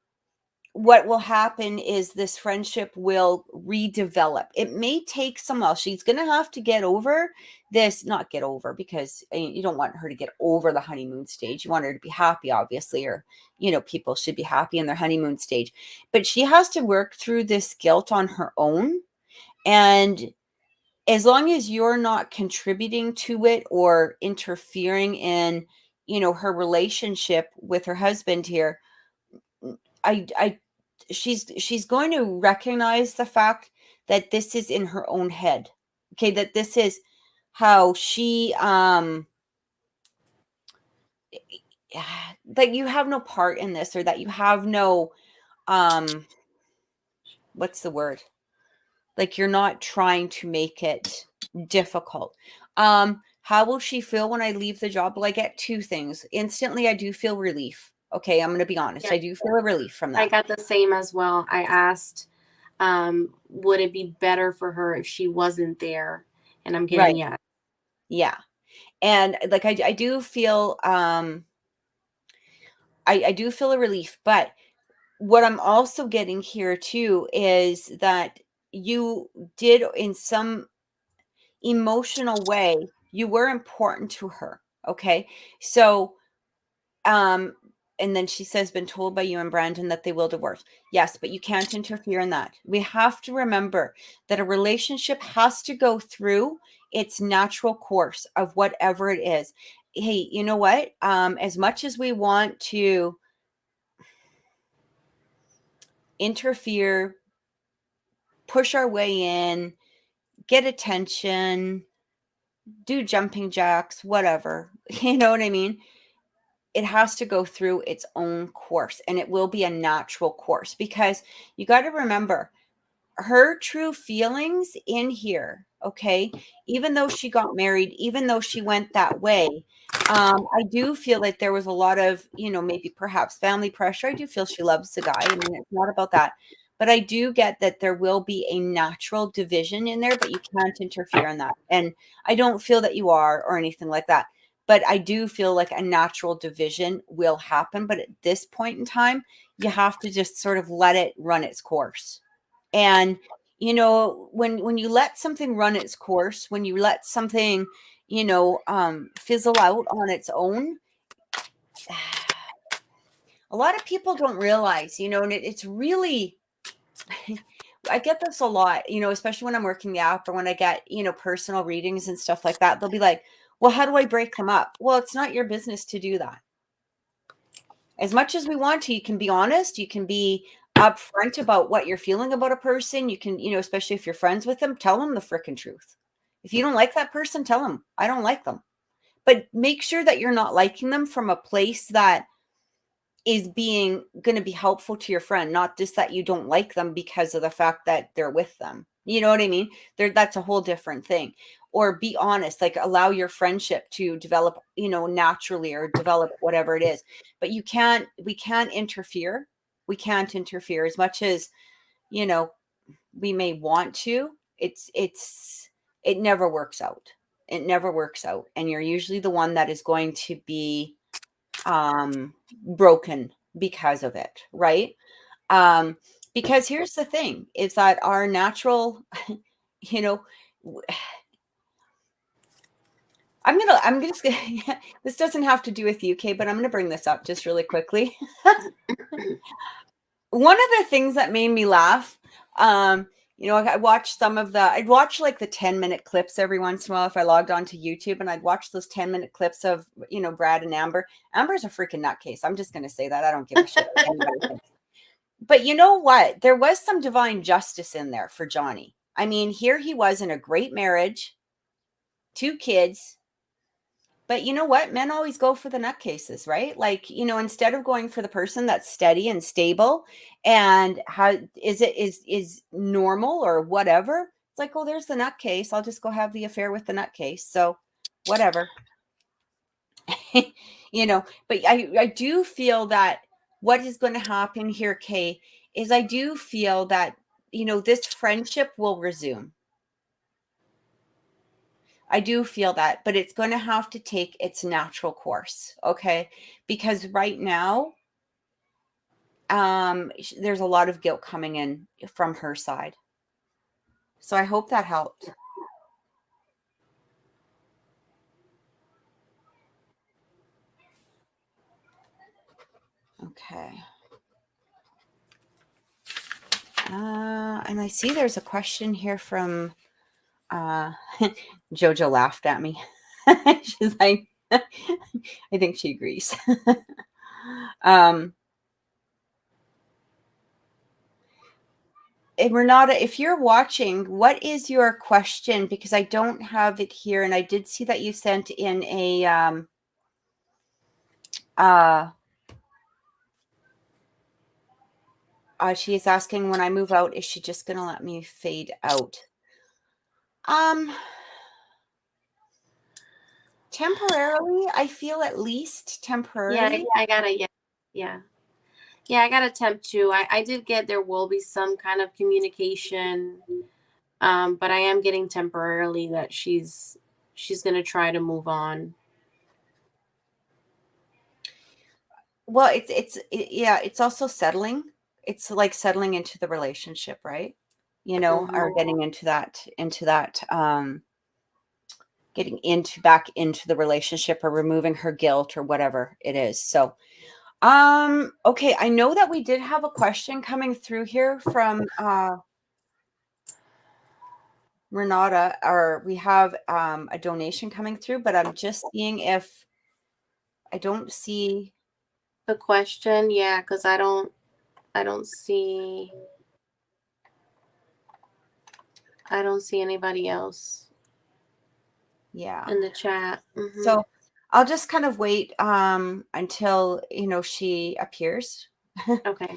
what will happen is this friendship will redevelop. It may take some while. She's going to have to get over this, not get over, because you don't want her to get over the honeymoon stage. You want her to be happy, obviously, or, people should be happy in their honeymoon stage. But she has to work through this guilt on her own. And as long as you're not contributing to it or interfering in, her relationship with her husband here, I she's going to recognize the fact that this is in her own head. Okay, that this is how she that you have no part in this, or that you have no what's the word? Like, you're not trying to make it difficult. How will she feel when I leave the job? Well, I get two things. Instantly, I do feel relief. Okay, I'm going to be honest. Yeah, I do feel a relief from I that. got the same as well. I asked, would it be better for her if she wasn't there? And I'm getting Right. yes. Yeah. And like, I do feel, I do feel a relief, but what I'm also getting here too is that you did, in some emotional way, you were important to her. Okay. So, and then she says, been told by you and Brandon that they will divorce. Yes, but you can't interfere in that. We have to remember that a relationship has to go through its natural course of whatever it is. Hey, you know what? As much as we want to interfere, push our way in, get attention, do jumping jacks, whatever, you know what I mean? It has to go through its own course, and it will be a natural course, because you got to remember her true feelings in here. Okay. Even though she got married, even though she went that way, I do feel like there was a lot of, maybe perhaps family pressure. I do feel she loves the guy. I mean, it's not about that, but I do get that there will be a natural division in there, but you can't interfere in that. And I don't feel that you are, or anything like that. But I do feel like a natural division will happen. But at this point in time, you have to just sort of let it run its course. And when you let something run its course, when you let something, fizzle out on its own, a lot of people don't realize, and it's really, I get this a lot, especially when I'm working the app, or when I get, personal readings and stuff like that. They'll be like, well, how do I break them up? Well, it's not your business to do that. As much as we want to, you can be honest, you can be upfront about what you're feeling about a person. You can, especially if you're friends with them, tell them the frickin' truth. If you don't like that person, tell them, I don't like them. But make sure that you're not liking them from a place that is being going to be helpful to your friend, not just that you don't like them because of the fact that they're with them. You know what I mean? That's a whole different thing. or be honest, like allow your friendship to develop, naturally, or develop whatever it is. But we can't interfere. We can't interfere as much as, we may want to. It never works out. It never works out. And you're usually the one that is going to be broken because of it, right? Because here's the thing, is that our natural, you know, I'm just gonna, this doesn't have to do with the UK, but I'm gonna bring this up just really quickly. One of the things that made me laugh, I watched I'd watch like the 10-minute clips every once in a while if I logged on to YouTube, and I'd watch those 10-minute clips of, Brad and Amber. Amber's a freaking nutcase. I'm just going to say that. I don't give a shit what anybody thinks. But you know what? There was some divine justice in there for Johnny. I mean, here he was in a great marriage, 2 kids. But you know what? Men always go for the nutcases, right? Like, instead of going for the person that's steady and stable and is normal or whatever, it's like, oh, there's the nutcase. I'll just go have the affair with the nutcase. So whatever. But I do feel that what is going to happen here, Kay, is I do feel that, this friendship will resume. I do feel that, but it's going to have to take its natural course, okay? Because right now, there's a lot of guilt coming in from her side. So I hope that helped. Okay. And I see there's a question here from Jojo laughed at me. She's like, I think she agrees. Renata, if you're watching, what is your question? Because I don't have it here, and I did see that you sent in a she is asking, when I move out, is she just going to let me fade out? Temporarily, I feel, at least temporarily. Yeah, I got a yeah. Yeah, I got a temp too. I did get, there will be some kind of communication, but I am getting temporarily that she's gonna try to move on. Well, it's also settling. It's like settling into the relationship, right? Or getting into that back into the relationship, or removing her guilt, or whatever it is. So, okay, I know that we did have a question coming through here from Renata, or we have a donation coming through, but I'm just seeing if I don't see the question. Yeah, because I don't see anybody else. Yeah, in the chat. So I'll just kind of wait until she appears. Okay.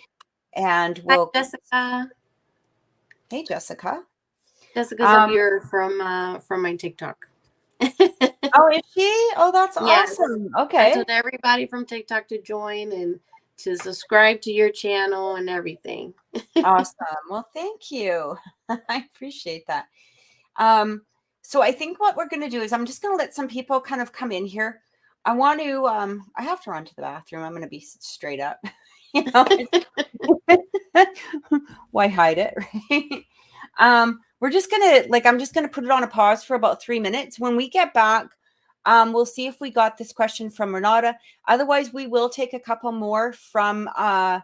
And we'll. Hi, Jessica. Hey, Jessica. Jessica's up here from my TikTok. Oh, is she? Oh, that's Yes. awesome. Okay. I told everybody from TikTok to join and to subscribe to your channel and everything. Awesome. Well, thank you. I appreciate that. So I think what we're going to do is I'm just going to let some people kind of come in here. I want to, I have to run to the bathroom. I'm going to be straight up, why hide it? Right? We're just going to, I'm just going to put it on a pause for about 3 minutes. When we get back, we'll see if we got this question from Renata. Otherwise, we will take a couple more from the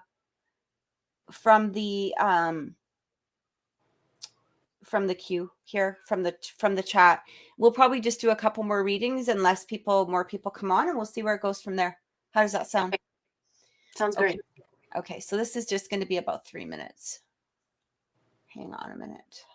queue here, from the chat. We'll probably just do a couple more readings, and more people come on, and we'll see where it goes from there. How does that sound? Okay. Sounds great. Okay, so this is just going to be about 3 minutes. Hang on a minute.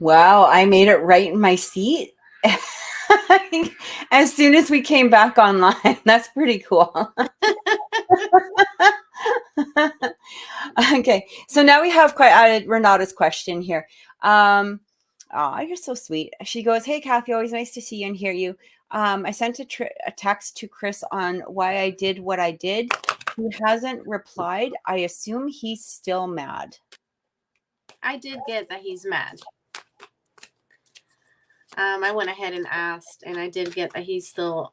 Wow, I made it right in my seat as soon as we came back online. That's pretty cool. Okay, so now we have quite Renata's question here. Oh, you're so sweet. She goes, "Hey, Kathy, always nice to see you and hear you. I sent a text to Chris on why I did what I did. He hasn't replied. I assume he's still mad." I did get that he's mad. I went ahead and asked, and I did get that he's still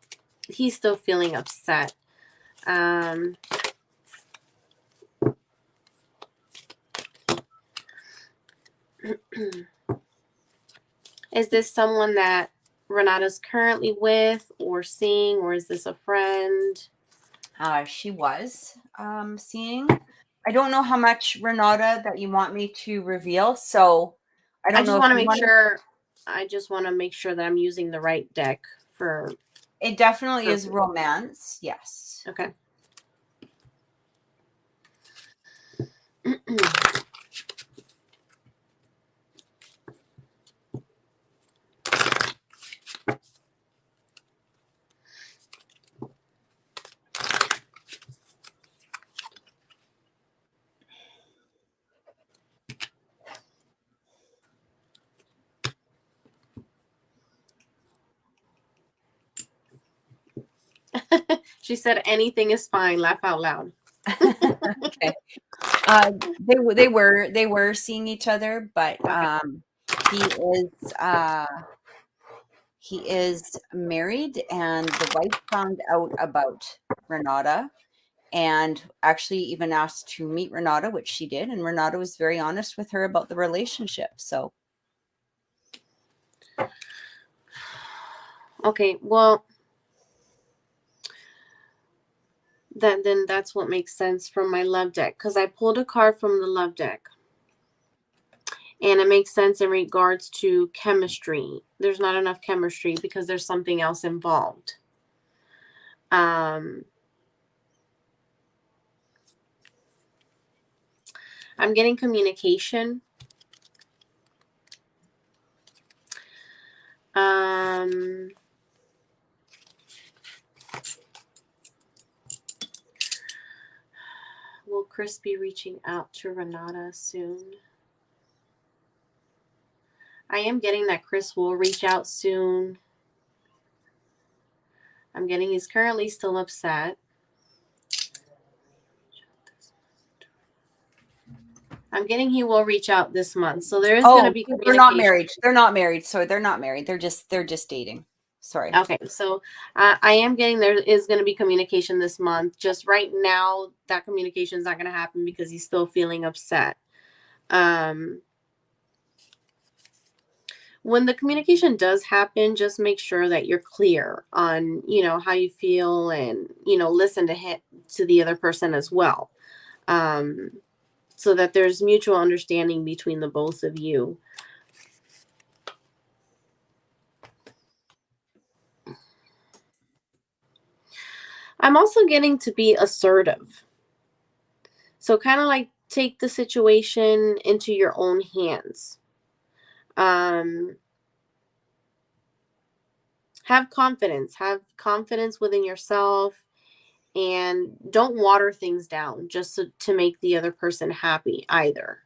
feeling upset. Is this someone that Renata's currently with or seeing, or is this a friend? She was seeing. I don't know how much, Renata, that you want me to reveal. So I don't know if you want to. I just want to make sure that I'm using the right deck for. It definitely is romance. Yes. Okay. She said anything is fine. Laugh out loud. Okay. They were seeing each other, but he is married, and the wife found out about Renata and actually even asked to meet Renata, which she did, and Renata was very honest with her about the relationship. So okay, well, then that's what makes sense from my love deck, because I pulled a card from the love deck. And it makes sense in regards to chemistry. There's not enough chemistry because there's something else involved. I'm getting communication. Will Chris be reaching out to Renata soon? I am getting that Chris will reach out soon. I'm getting he's currently still upset. I'm getting he will reach out this month. So there is going to be communication. They're not married. They're not married. So they're not married. They're just dating. Sorry. Okay, so I am getting there is going to be communication this month. Just right now, that communication is not going to happen because he's still feeling upset. When the communication does happen, just make sure that you're clear on, how you feel, and, listen to the other person as well. So that there's mutual understanding between the both of you. I'm also getting to be assertive. So kind of like take the situation into your own hands. Have confidence within yourself, and don't water things down just to make the other person happy either.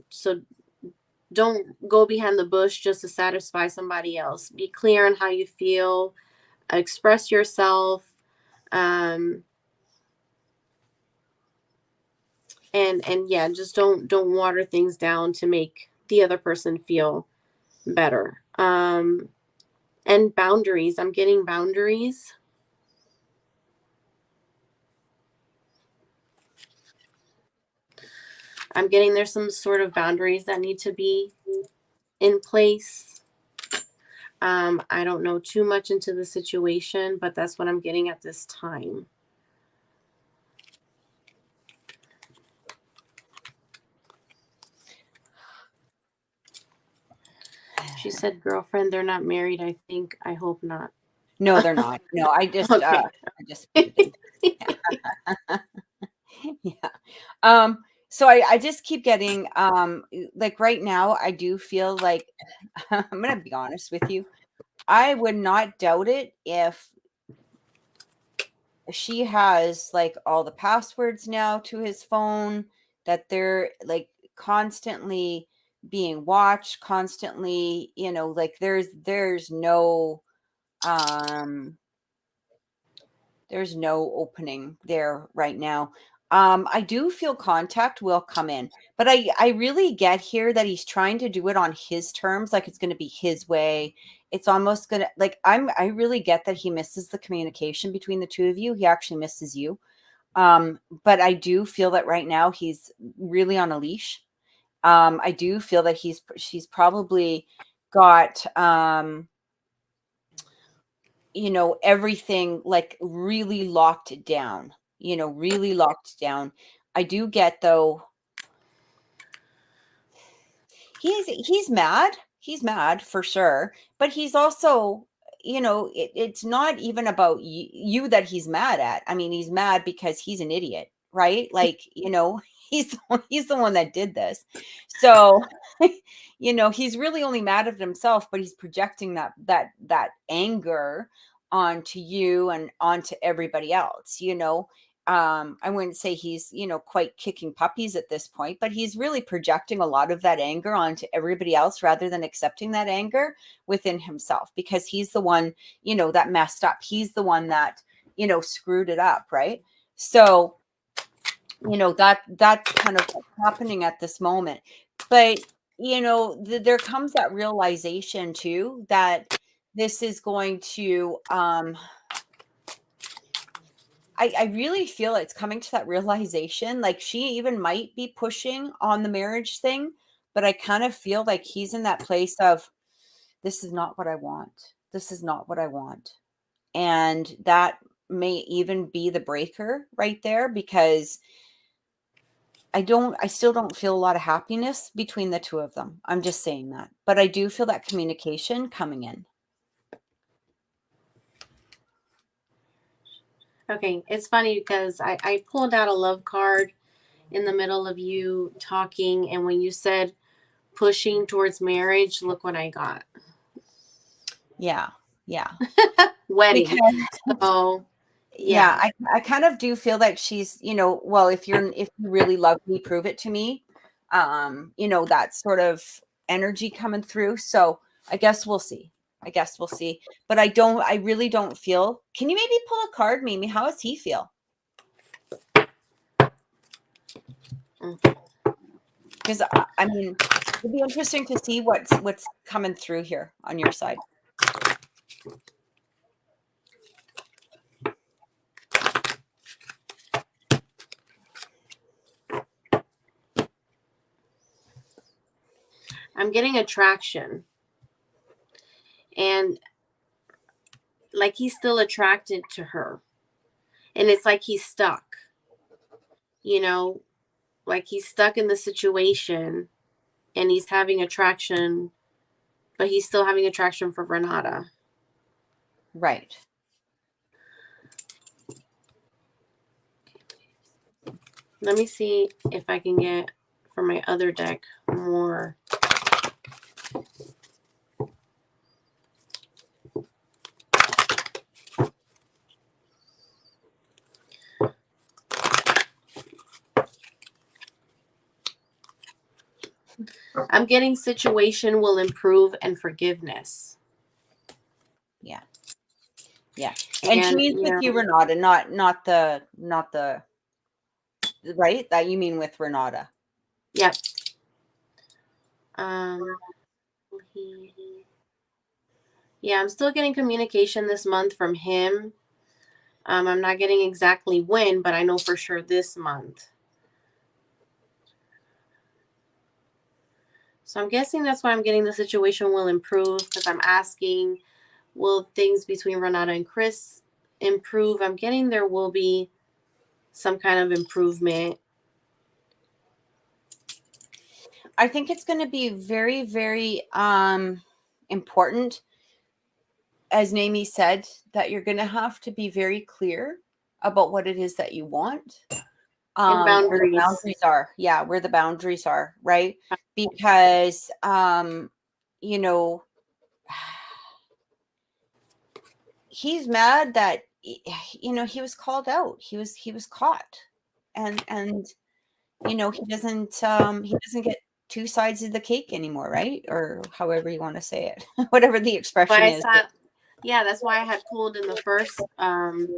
So don't go behind the bush just to satisfy somebody else. Be clear on how you feel, express yourself, and yeah, just don't water things down to make the other person feel better. And boundaries. I'm getting boundaries. I'm getting there's some sort of boundaries that need to be in place. I don't know too much into the situation, but that's what I'm getting at this time. She said, girlfriend, they're not married, I think. I hope not. No, they're not. No, I just, okay. yeah. So I just keep getting like right now I do feel like I'm gonna be honest with you. I would not doubt it if she has like all the passwords now to his phone, that they're like constantly being watched, constantly, like um there's no opening there right now. I do feel contact will come in, but I really get here that he's trying to do it on his terms, like it's going to be his way. It's almost gonna like I really get that he misses the communication between the two of you. He actually misses you. But I do feel that right now he's really on a leash. I do feel that she's probably got everything like really locked down, really locked down. I do get though, he's mad. He's mad for sure, but he's also, it's not even about you that he's mad at. I mean, he's mad because he's an idiot, right? Like, he's the one that did this. So, he's really only mad at himself, but he's projecting that anger onto you and onto everybody else, I wouldn't say he's, quite kicking puppies at this point, but he's really projecting a lot of that anger onto everybody else rather than accepting that anger within himself, because he's the one, that messed up. He's the one that, screwed it up, right? So, that's kind of what's happening at this moment. But, there comes that realization too that this is going to I really feel it's coming to that realization. Like she even might be pushing on the marriage thing, but I kind of feel like he's in that place of, this is not what I want. This is not what I want. And that may even be the breaker right there, because I still don't feel a lot of happiness between the two of them. I'm just saying that. But I do feel that communication coming in. Okay, it's funny because I pulled out a love card in the middle of you talking, and when you said pushing towards marriage, look what I got. Yeah. Yeah. Wedding. Because So yeah, yeah. I kind of do feel like she's, well, if you really love me, prove it to me. That sort of energy coming through. So I guess we'll see. I guess we'll see. But I really don't feel. Can you maybe pull a card, Mimi? How does he feel? Because I mean, it'd be interesting to see what's coming through here on your side. I'm getting attraction. And like he's still attracted to her. And it's like he's stuck. Like he's stuck in the situation and he's having attraction, but he's still having attraction for Renata. Right. Let me see if I can get from my other deck more. I'm getting situation will improve and forgiveness. Yeah. Yeah. And she And means with you, Renata, not the right? That you mean with Renata. yep. Yeah, I'm still getting communication this month from him. I'm not getting exactly when, but I know for sure this month. So I'm guessing that's why I'm getting the situation will improve, because I'm asking, will things between Renata and Chris improve? I'm getting there will be some kind of improvement. I think it's going to be very, very important, as Naomi said, that you're going to have to be very clear about what it is that you want. where the boundaries. boundaries are. Yeah, where the boundaries are, right? Because you know, he's mad that he was called out. He was caught. And he doesn't get two sides of the cake anymore, right? Or however you want to say it. Whatever the But expression I is. saw, yeah, that's why I had pulled in the first, from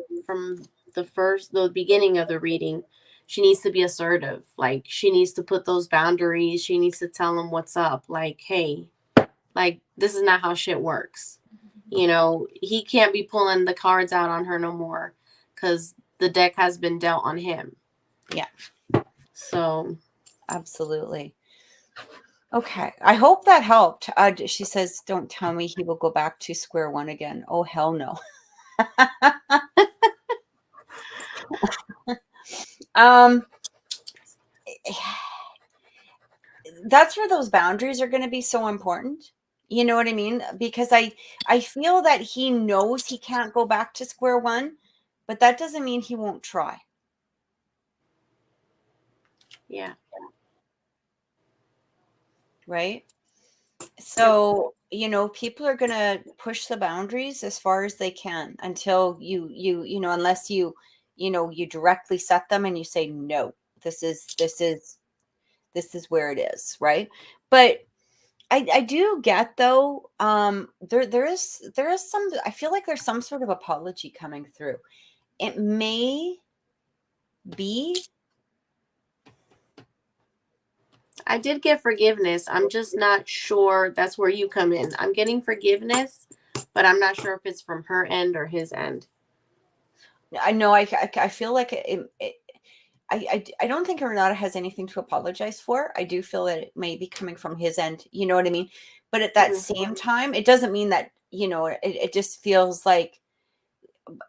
the beginning of the reading. She needs to be assertive. Like, she needs to put those boundaries. She needs to tell him what's up. Like, hey, like, this is not how shit works. He can't be pulling the cards out on her no more, because the deck has been dealt on him. Yeah. So. Absolutely. Okay. I hope that helped. She says, don't tell me he will go back to square one again. Oh, hell no. That's where those boundaries are going to be so important. You know what I mean? Because I feel that he knows he can't go back to square one, but that doesn't mean he won't try. Yeah. Right? So, people are going to push the boundaries as far as they can until unless you directly set them and you say, no, this is where it is. Right. But I do get though, there is some, I feel like there's some sort of apology coming through. It may be. I did get forgiveness. I'm just not sure. That's where you come in. I'm getting forgiveness, but I'm not sure if it's from her end or his end. I know. I feel like I don't think Renata has anything to apologize for. I do feel that it may be coming from his end. You know what I mean? But at that same time, it doesn't mean that, it just feels like,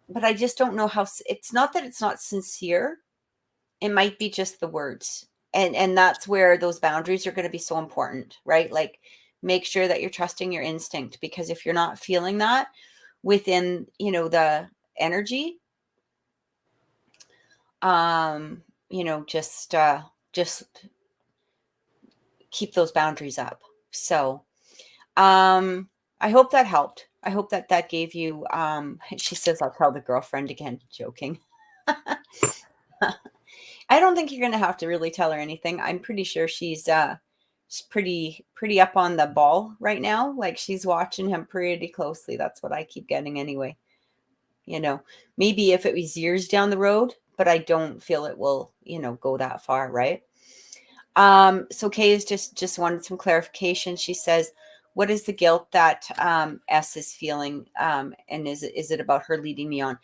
but I just don't know how, it's not that it's not sincere. It might be just the words. And that's where those boundaries are going to be so important, right? Like, make sure that you're trusting your instinct, because if you're not feeling that within, the energy, just keep those boundaries up. So, I hope that helped. I hope that gave you, she says, I'll tell the girlfriend again, joking. I don't think you're going to have to really tell her anything. I'm pretty sure she's pretty up on the ball right now. Like, she's watching him pretty closely. That's what I keep getting anyway. Maybe if it was years down the road, but I don't feel it will, go that far, right? So Kay is just wanted some clarification. She says, what is the guilt that S is feeling? And is it about her leading me on?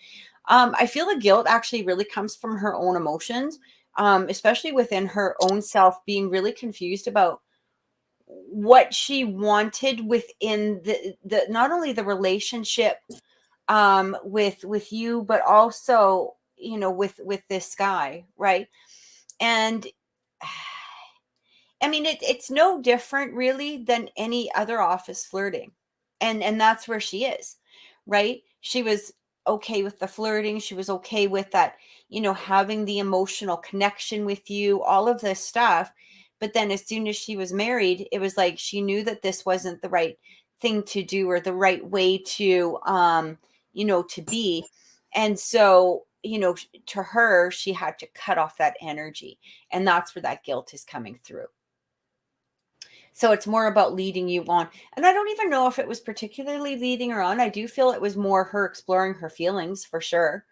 I feel the guilt actually really comes from her own emotions, especially within her own self, being really confused about what she wanted within the not only the relationship with you, but also with this guy, right? And I mean, it's no different really than any other office flirting. And that's where she is, right? She was okay with the flirting. She was okay with that, having the emotional connection with you, all of this stuff. But then as soon as she was married, it was like she knew that this wasn't the right thing to do, or the right way to be. And so, to her, she had to cut off that energy. And that's where that guilt is coming through. So it's more about leading you on. And I don't even know if it was particularly leading her on. I do feel it was more her exploring her feelings, for sure,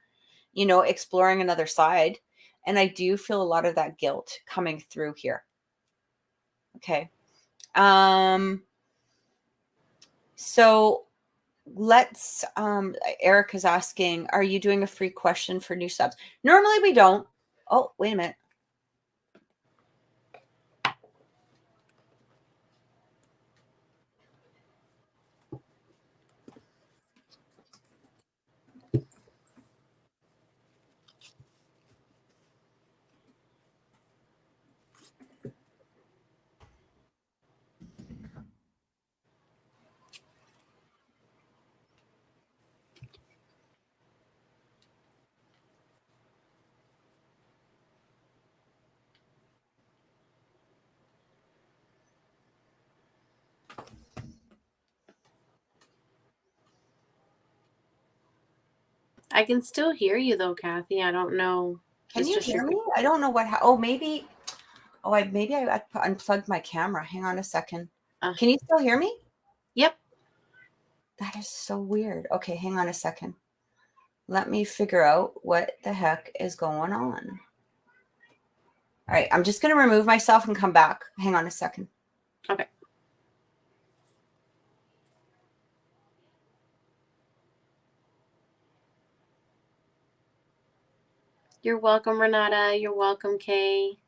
exploring another side. And I do feel a lot of that guilt coming through here. Okay. So let's, Erica's asking, are you doing a free question for new subs? Normally we don't. Oh, wait a minute. I can still hear you though, Kathy. I don't know. Can It's you just hear your. me? I don't know what. Oh, maybe. Oh, I unplugged my camera. Hang on a second. Can you still hear me? Yep. That is so weird. Okay, hang on a second. Let me figure out what the heck is going on. All right, I'm just going to remove myself and come back. Hang on a second. Okay. You're welcome, Renata. You're welcome, Kay.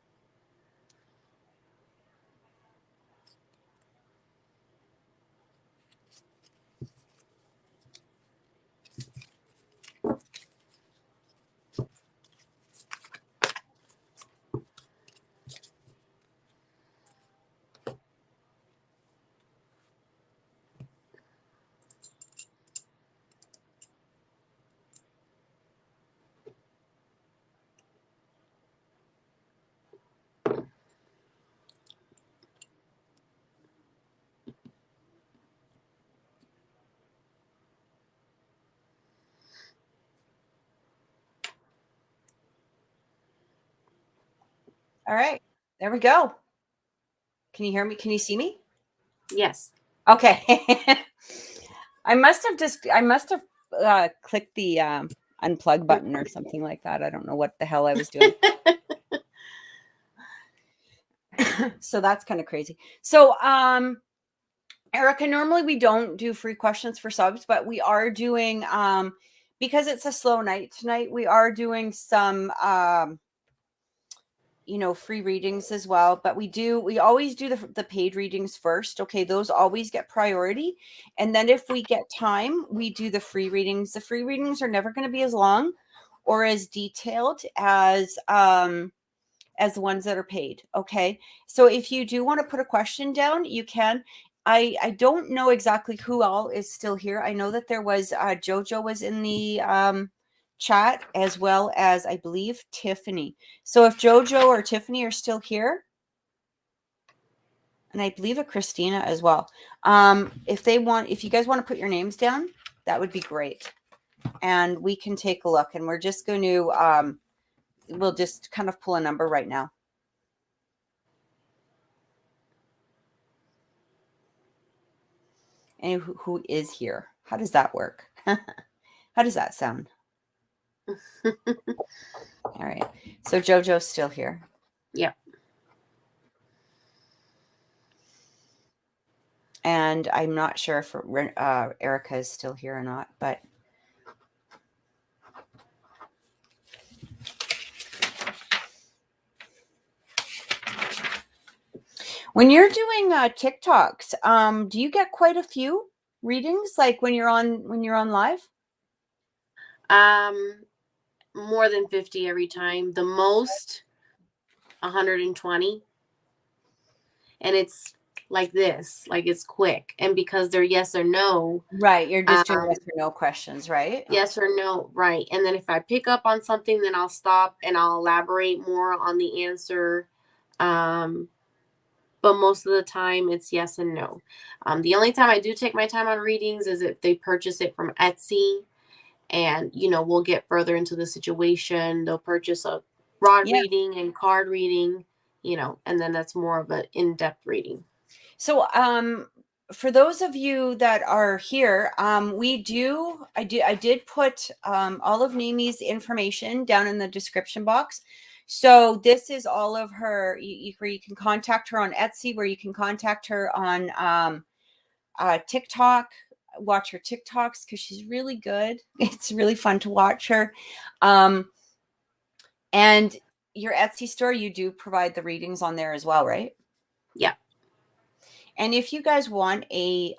All right, there we go. Can you hear me? Can you see me? Yes. Okay. I must have clicked the unplug button or something like that. I don't know what the hell I was doing. So that's kind of crazy. So, Erica, normally we don't do free questions for subs, but we are doing, because it's a slow night tonight, we are doing some, free readings as well. But we always do the paid readings first. Okay. Those always get priority. And then if we get time, we do the free readings. The free readings are never going to be as long or as detailed as the ones that are paid. Okay. So if you do want to put a question down, you can. I don't know exactly who all is still here. I know that there was Jojo was in the chat, as well as I believe Tiffany. So if Jojo or Tiffany are still here, and I believe a Christina as well. If you guys want to put your names down, that would be great. And we can take a look, and we're just going to we'll just kind of pull a number right now. And who is here? How does that work? How does that sound? All right. So Jojo's still here. Yep. And I'm not sure if Erica is still here or not, but when you're doing TikToks, do you get quite a few readings, like when you're on live? More than 50 every time. The most 120. And it's like this, like it's quick. And because they're yes or no. Right. You're just doing yes or no questions, right? Yes or no, right. And then if I pick up on something, then I'll stop and I'll elaborate more on the answer. But most of the time it's yes and no. The only time I do take my time on readings is if they purchase it from Etsy, and we'll get further into the situation. They'll purchase a rod reading and card reading, and then that's more of an in-depth reading. So for those of you that are here, I did put all of Nami's information down in the description box. So this is all of her, where you can contact her on Etsy, where you can contact her on TikTok, watch her TikToks, because she's really good. It's really fun to watch her. And your Etsy store, you do provide the readings on there as well, right? Yeah. And if you guys want a,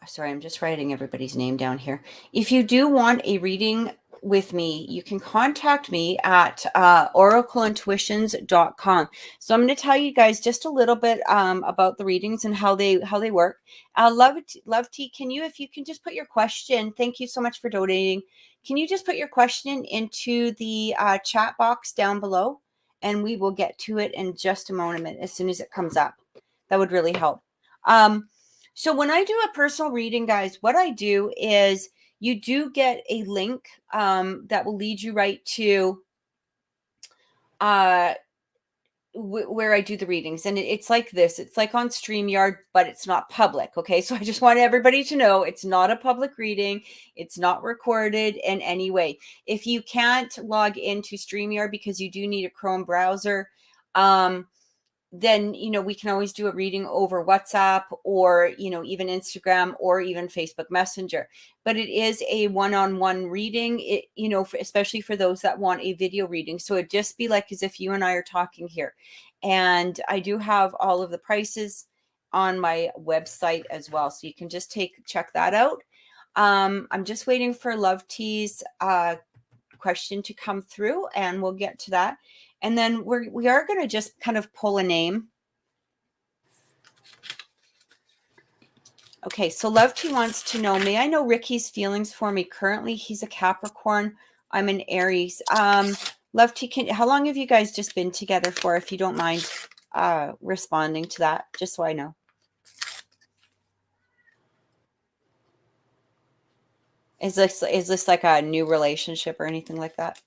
sorry, I'm just writing everybody's name down here. If you do want a reading with me, you can contact me at oracleintuitions.com. So I'm going to tell you guys just a little bit about the readings and how they work. Love T, if you can just put your question, thank you so much for donating. Can you just put your question into the chat box down below, and we will get to it in just a moment as soon as it comes up. That would really help. So when I do a personal reading, guys, what I do is you do get a link that will lead you right to where I do the readings. And it's like this. It's like on StreamYard, but it's not public. Okay. So I just want everybody to know it's not a public reading. It's not recorded in any way. If you can't log into StreamYard because you do need a Chrome browser, then, we can always do a reading over WhatsApp or, even Instagram or even Facebook Messenger. But it is a one-on-one reading, especially for those that want a video reading. So it'd just be like as if you and I are talking here. And I do have all of the prices on my website as well. So you can just check that out. I'm just waiting for Love T's question to come through, and we'll get to that. And then we are going to just kind of pull a name. Okay, so Love T wants to know, may I know Ricky's feelings for me currently? He's a Capricorn. I'm an Aries. Love T, how long have you guys just been together for, if you don't mind responding to that, just so I know? Is this like a new relationship or anything like that?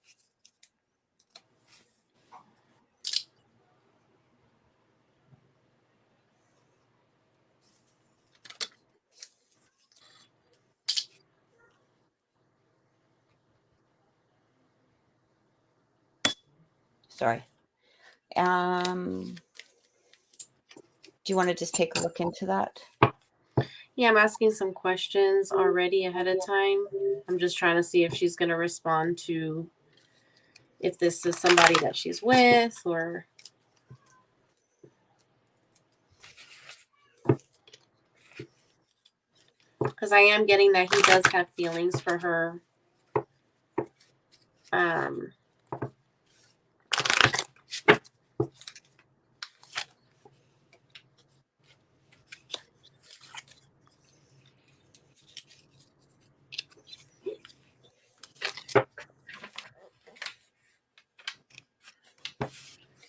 Sorry. Do you want to just take a look into that? Yeah, I'm asking some questions already ahead of time. I'm just trying to see if she's going to respond to if this is somebody that she's with, or because I am getting that he does have feelings for her.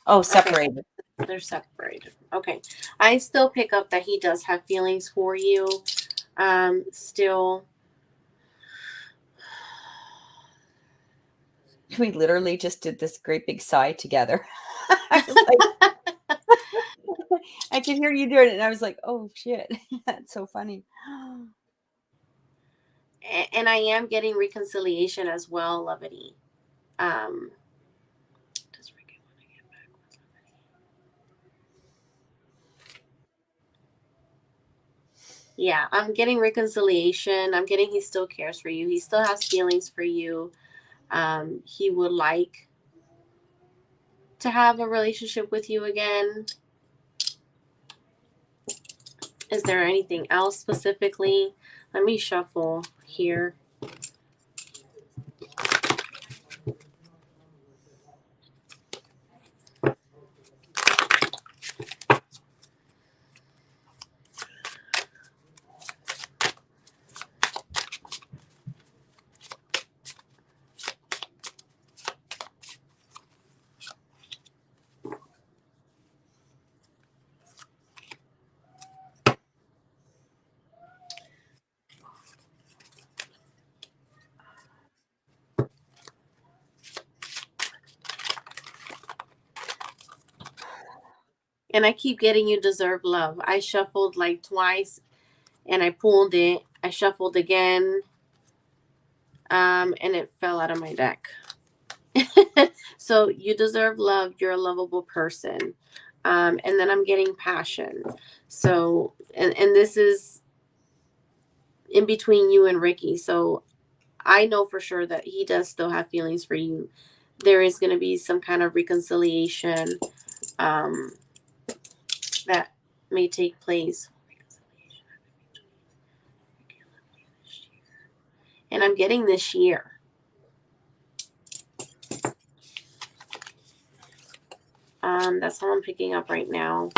Oh, separated. Okay. They're separated. Okay. I still pick up that he does have feelings for you. Still. We literally just did this great big sigh together. I was like, I can hear you doing it. And I was like, oh shit. That's so funny. And I am getting reconciliation as well, Lovity. Does Ricky want to get back with Lovity? Yeah, I'm getting reconciliation. I'm getting he still cares for you. He still has feelings for you. He would like to have a relationship with you again. Is there anything else specifically? Let me shuffle here. And I keep getting you deserve love. I shuffled like twice and I pulled it. I shuffled again. And it fell out of my deck. So you deserve love. You're a lovable person. And then I'm getting passion. So, and this is in between you and Ricky. So I know for sure that he does still have feelings for you. There is going to be some kind of reconciliation that may take place. And I'm getting this year. That's what I'm picking up right now.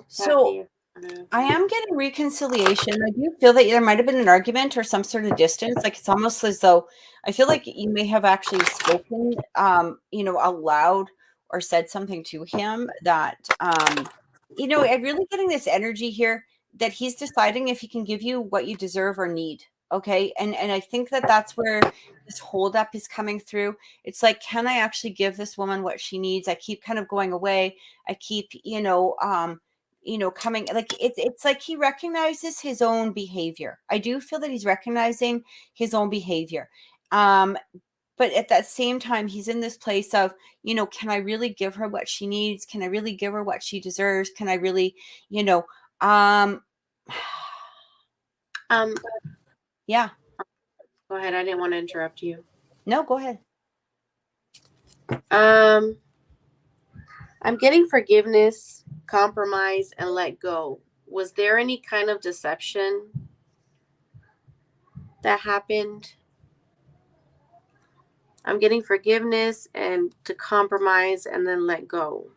So I am getting reconciliation. I do feel that there might have been an argument or some sort of distance. Like it's almost as though I feel like you may have actually spoken, aloud or said something to him that, I'm really getting this energy here that he's deciding if he can give you what you deserve or need. Okay. And I think that that's where this holdup is coming through. It's like, can I actually give this woman what she needs? I keep kind of going away. I keep, coming, like it's like he recognizes his own behavior. I do feel that he's recognizing his own behavior. But at that same time, he's in this place of, can I really give her what she needs? Can I really give her what she deserves? Can I really, um, Um, yeah, Go ahead. I didn't want to interrupt you. no, go ahead. I'm getting forgiveness, compromise, and let go. Was there any kind of deception that happened? I'm getting forgiveness and to compromise and then let go.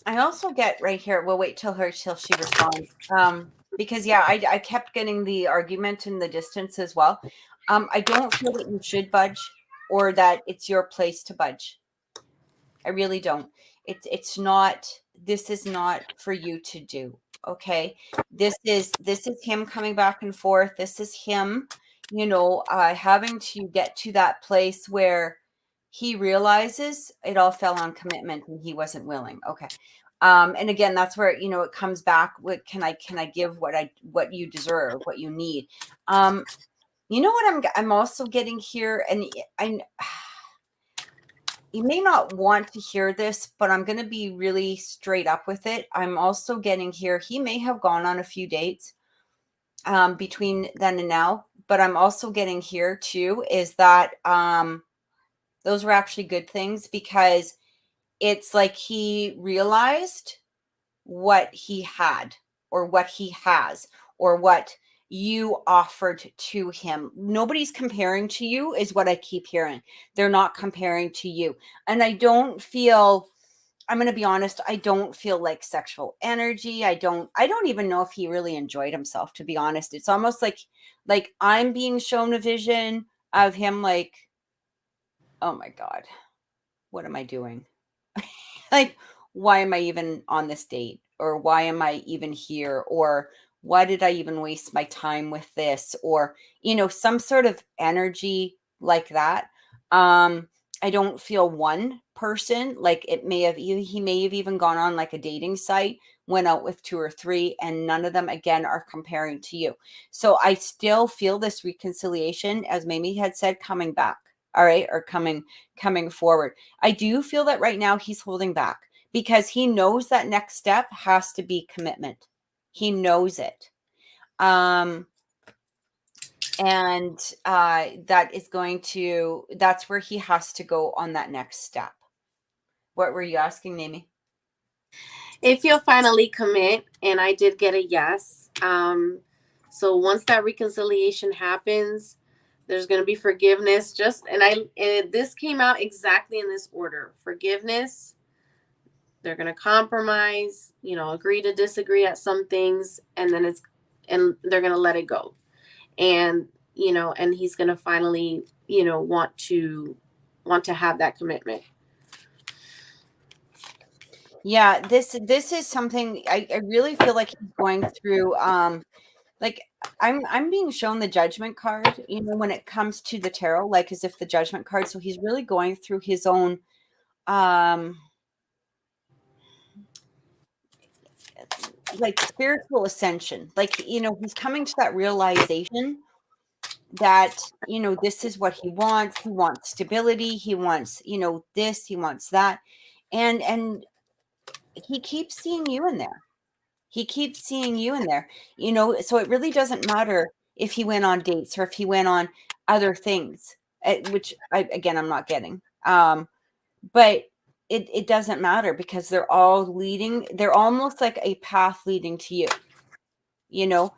I also get right here. We'll wait till she responds. Because yeah, I kept getting the argument in the distance as well. I don't feel that you should budge or that it's your place to budge. I really don't. It's not. This is not for you to do. Okay. This is him coming back and forth. This is him, having to get to that place where he realizes it all fell on commitment and he wasn't willing. Okay. And again, that's where, it comes back with, can I give what you deserve, what you need? You know what I'm also getting here, and I you may not want to hear this, but I'm going to be really straight up with it. I'm also getting here, he may have gone on a few dates between then and now, but I'm also getting here too is that those were actually good things, because it's like he realized what he had or what he has or what you offered to him. Nobody's comparing to you is what I keep hearing. They're not comparing to you. And I don't feel, I'm going to be honest, I don't feel like sexual energy. I don't even know if he really enjoyed himself, to be honest. It's almost like I'm being shown a vision of him like, oh my God, what am I doing? Like, why am I even on this date? Or why am I even here? Or why did I even waste my time with this? Or, some sort of energy like that. I don't feel one person, like he may have even gone on like a dating site, went out with 2 or 3, and none of them again are comparing to you. So I still feel this reconciliation, as Mamie had said, coming back. All right. Or coming forward. I do feel that right now he's holding back because he knows that next step has to be commitment. He knows it. And that's where he has to go on that next step. What were you asking, Nami? If you'll finally commit, and I did get a yes. So once that reconciliation happens, there's going to be forgiveness. This came out exactly in this order: forgiveness. They're going to compromise, agree to disagree at some things, and they're going to let it go. And, and he's going to finally, want to have that commitment. Yeah, this is something I really feel like he's going through. Like I'm being shown the Judgment card, when it comes to the tarot, like as if the Judgment card. So he's really going through his own like spiritual ascension. Like, he's coming to that realization that, this is what he wants. He wants stability. He wants, this, he wants that. And he keeps seeing you in there. He keeps seeing you in there, so it really doesn't matter if he went on dates or if he went on other things, which I'm not getting. But it doesn't matter because they're almost like a path leading to you.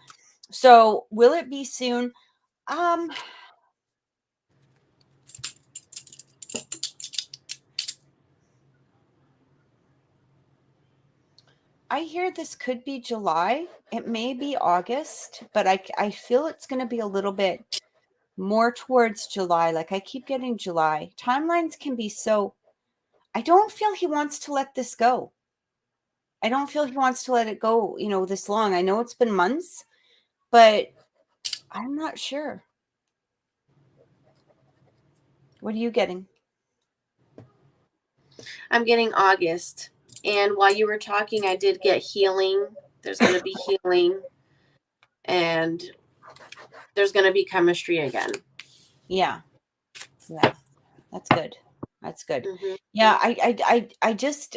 So will it be soon? I hear this could be July. It may be August, but I feel it's going to be a little bit more towards July. Like I keep getting July. Timelines can be so I don't feel he wants to let this go. I don't feel he wants to let it go, this long. I know it's been months, but I'm not sure. What are you getting? I'm getting August. And while you were talking, I did get healing. There's going to be healing. And there's going to be chemistry again. Yeah. Yeah. That's good. That's good. Mm-hmm. Yeah. I just,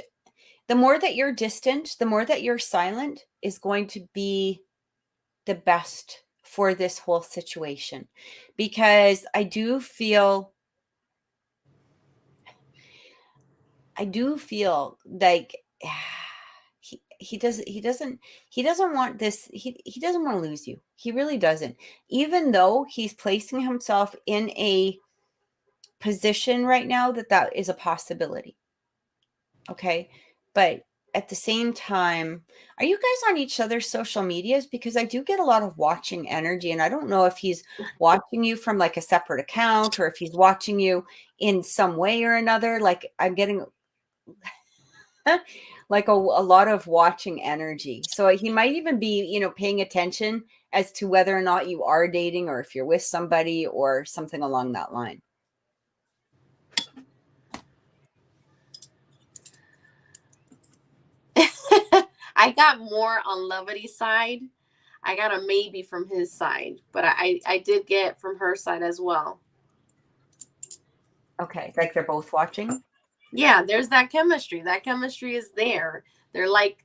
the more that you're distant, the more that you're silent is going to be the best for this whole situation, because I do feel like he doesn't want this. He doesn't want to lose you. He really doesn't. Even though he's placing himself in a position right now that is a possibility. Okay. But at the same time, are you guys on each other's social medias? Because I do get a lot of watching energy, and I don't know if he's watching you from like a separate account or if he's watching you in some way or another. Like I'm getting like a lot of watching energy. So he might even be, paying attention as to whether or not you are dating or if you're with somebody or something along that line. I got more on Lovity's side. I got a maybe from his side, but I did get from her side as well. Okay, like they're both watching? Yeah, there's that chemistry. That chemistry is there. They're like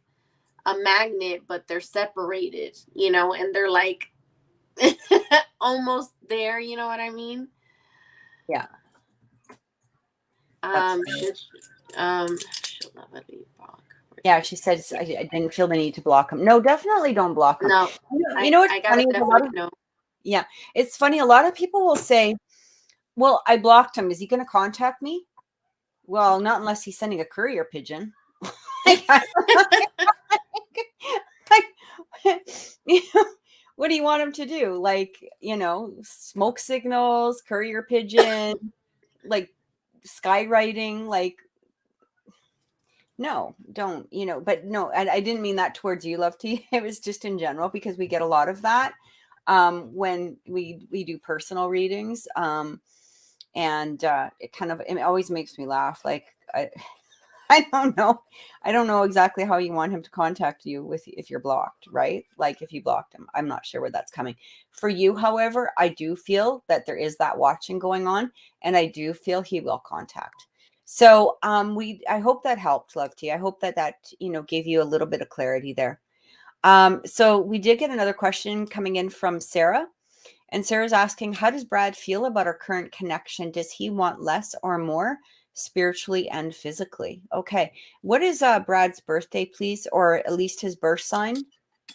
a magnet, but they're separated, and they're like almost there, you know what I mean? Yeah. Should Levity block? Yeah, she says I didn't feel the need to block him. No, definitely don't block him. No, You know what's I funny? Yeah, it's funny. A lot of people will say, well, I blocked him. Is he going to contact me? Well, not unless he's sending a courier pigeon. What do you want him to do? Like, smoke signals, courier pigeon, like skywriting, like, no, don't, but no, I didn't mean that towards you, Love T. It was just in general, because we get a lot of that when we do personal readings. And it always makes me laugh. Like, I don't know. I don't know exactly how you want him to contact you if you're blocked, right? Like if you blocked him, I'm not sure where that's coming. For you, however, I do feel that there is that watching going on, and I do feel he will contact. So I hope that helped, Love T. I hope that gave you a little bit of clarity there. So we did get another question coming in from Sarah. And Sarah's asking, how does Brad feel about our current connection? Does he want less or more spiritually and physically? Okay. What is Brad's birthday, please? Or at least his birth sign,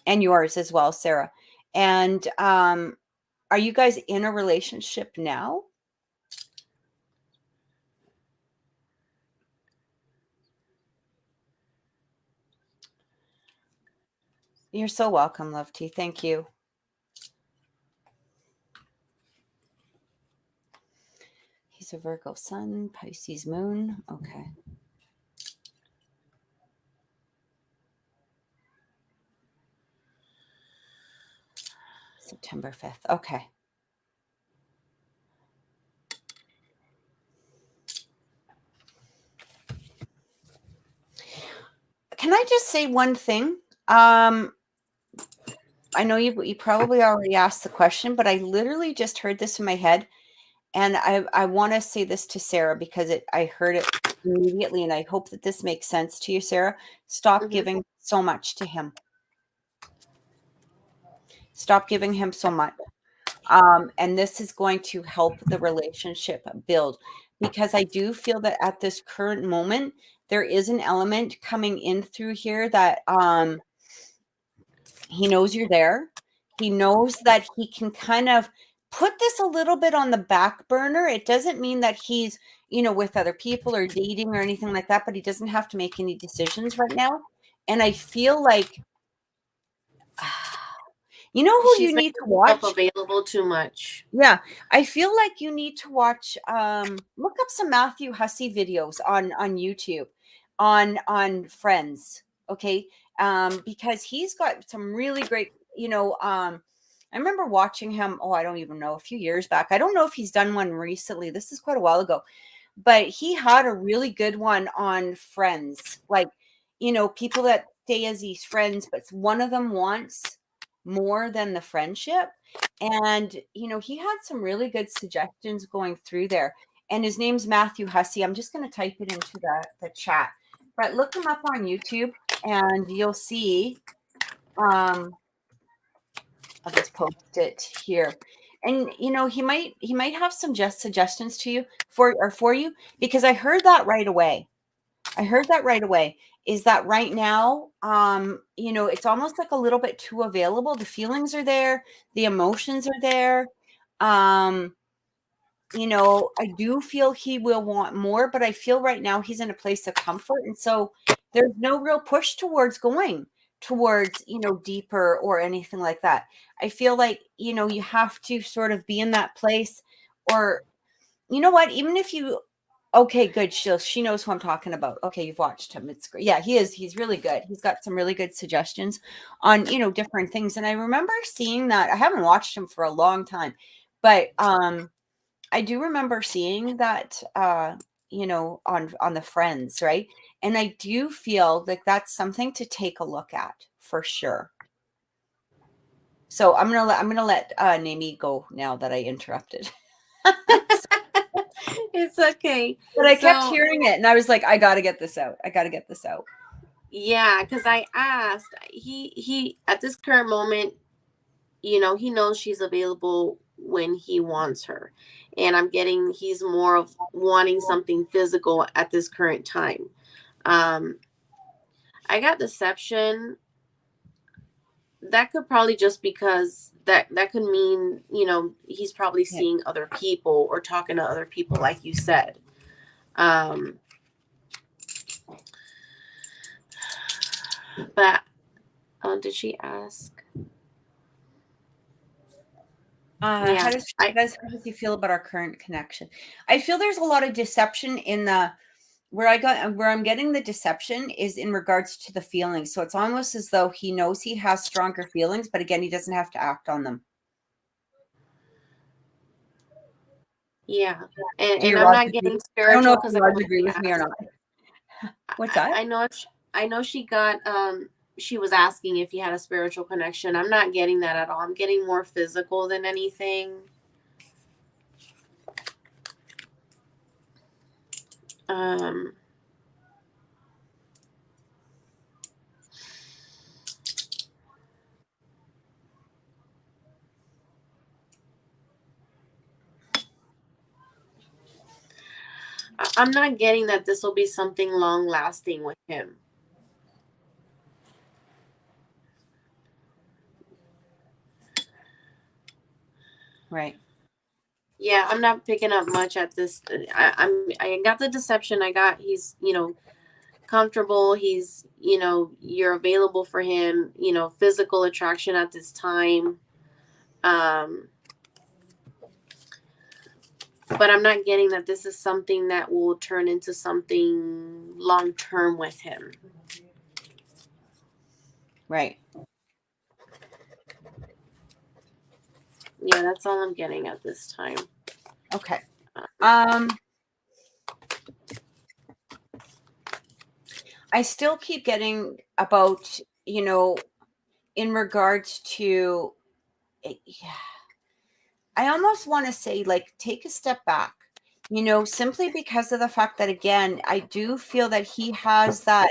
and yours as well, Sarah. And are you guys in a relationship now? You're so welcome, Love T. Thank you. He's a Virgo sun, Pisces moon. Okay. September 5th. Okay. Can I just say one thing? I know you probably already asked the question, but I literally just heard this in my head. And I want to say this to Sarah because I heard it immediately, and I hope that this makes sense to you, Sarah. Stop giving so much to him. Stop giving him so much. And this is going to help the relationship build, because I do feel that at this current moment, there is an element coming in through here that he knows you're there. He knows that he can kind of put this a little bit on the back burner. It doesn't mean that he's, with other people or dating or anything like that, but he doesn't have to make any decisions right now. And I feel like You know who you She's need to making herself watch? available too much. Yeah, I feel like you need to watch, look up some Matthew Hussey videos on YouTube on Friends, okay? Because he's got some really great, I remember watching him, oh, I don't even know, a few years back. I don't know if he's done one recently. This is quite a while ago. But he had a really good one on friends, like, people that stay as these friends, but one of them wants more than the friendship. And, he had some really good suggestions going through there. And his name's Matthew Hussey. I'm just going to type it into the chat. But look him up on YouTube and you'll see. I'll just post it here. And he might have some just suggestions to you for you, because I heard that right away. Is that right now, it's almost like a little bit too available. The feelings are there, the emotions are there. Um, I do feel he will want more, but I feel right now he's in a place of comfort. And so there's no real push towards going towards, deeper or anything like that. I feel like, you have to sort of be in that place, or, you know what, even if you, okay, good. She knows who I'm talking about. Okay, you've watched him. It's great. Yeah, he is. He's really good. He's got some really good suggestions on, different things. And I remember seeing that. I haven't watched him for a long time, but I do remember seeing that, on the Friends, right? And I do feel like that's something to take a look at for sure. So I'm gonna let Nami go now that I interrupted. It's okay. But I kept So hearing it, and I was like, I gotta get this out. I gotta get this out. yeah, because I asked, he at this current moment, he knows she's available when he wants her. And I'm getting he's more of wanting something physical at this current time. Um, I got deception. That could probably just because that could mean, he's probably Yeah. seeing other people or talking to other people, like you said. Um, but did she ask? How Yeah, does how does he feel about our current connection? I feel there's a lot of deception in the where I'm getting the deception is in regards to the feelings. So it's almost as though he knows he has stronger feelings, but again, he doesn't have to act on them. yeah, Do and your I'm rods not agree? getting I don't know spiritual if because I your rods agree already with me or asked. not. What's that? I know she got she was asking if you had a spiritual connection. I'm not getting that at all. I'm getting more physical than anything. Um I'm not getting that this will be something long lasting with him. Right. Yeah, I'm not picking up much at this. I got the deception. I got he's comfortable. He's you're available for him. Physical attraction at this time. Um, but I'm not getting that this is something that will turn into something long term with him. Right. Yeah, that's all I'm getting at this time. Okay. Uh, I still keep getting about, in regards to, yeah, I almost want to say, like, take a step back, simply because of the fact that, again, I do feel that he has that,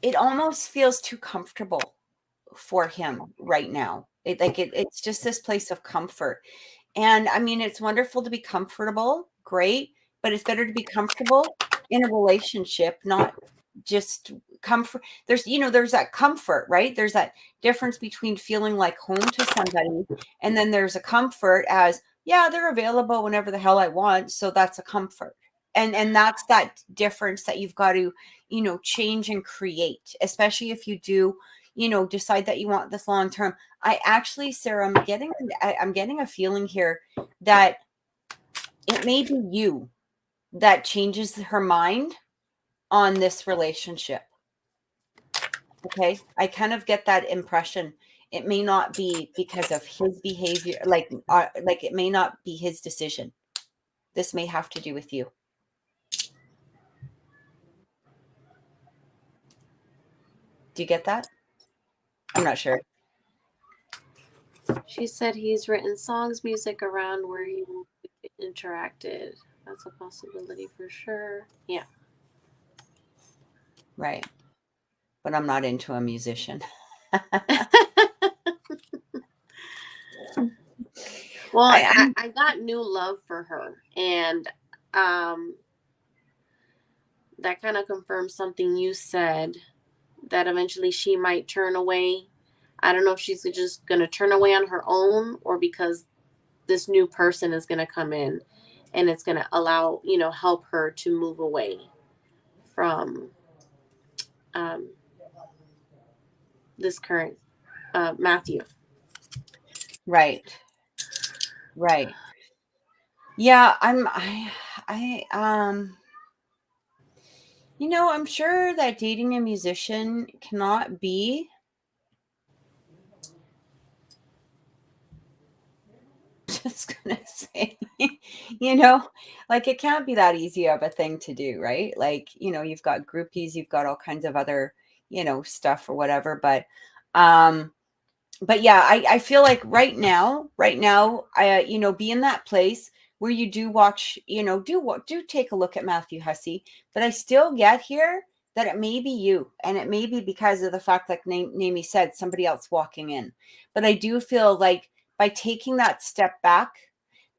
it almost feels too comfortable for him right now. It's just this place of comfort. And I mean, it's wonderful to be comfortable, great, but it's better to be comfortable in a relationship, not just comfort. There's that comfort, right? There's that difference between feeling like home to somebody, and then there's a comfort as, yeah, they're available whenever the hell I want. So that's a comfort. And that's that difference that you've got to, change and create, especially if you do, decide that you want this long term. I actually, Sarah, I'm getting a feeling here that it may be you that changes her mind on this relationship. Okay. I kind of get that impression. It may not be because of his behavior, like it may not be his decision. This may have to do with you. Do you get that? I'm not sure. She said he's written songs, music around where he interacted. That's a possibility for sure. Yeah. Right. But I'm not into a musician. Well, I got new love for her, and that kind of confirms something you said, that eventually she might turn away. I don't know if she's just going to turn away on her own, or because this new person is going to come in and it's going to allow, help her to move away from this current Matthew. Right. Yeah, I'm sure that dating a musician cannot be just gonna say, like it can't be that easy of a thing to do, right? Like, you've got groupies, you've got all kinds of other, stuff or whatever. But yeah, I feel like right now, I, be in that place where you do watch, do take a look at Matthew Hussey, but I still get here that it may be you, and it may be because of the fact that Namie said somebody else walking in. But I do feel like by taking that step back,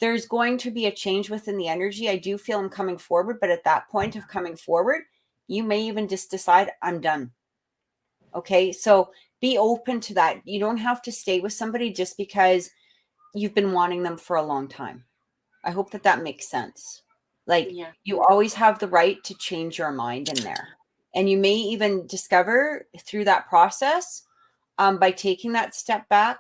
there's going to be a change within the energy. I do feel him coming forward, but at that point of coming forward, you may even just decide, I'm done. Okay, so be open to that. You don't have to stay with somebody just because you've been wanting them for a long time. I hope that makes sense. Like, Yeah. you always have the right to change your mind in there. And you may even discover through that process, by taking that step back,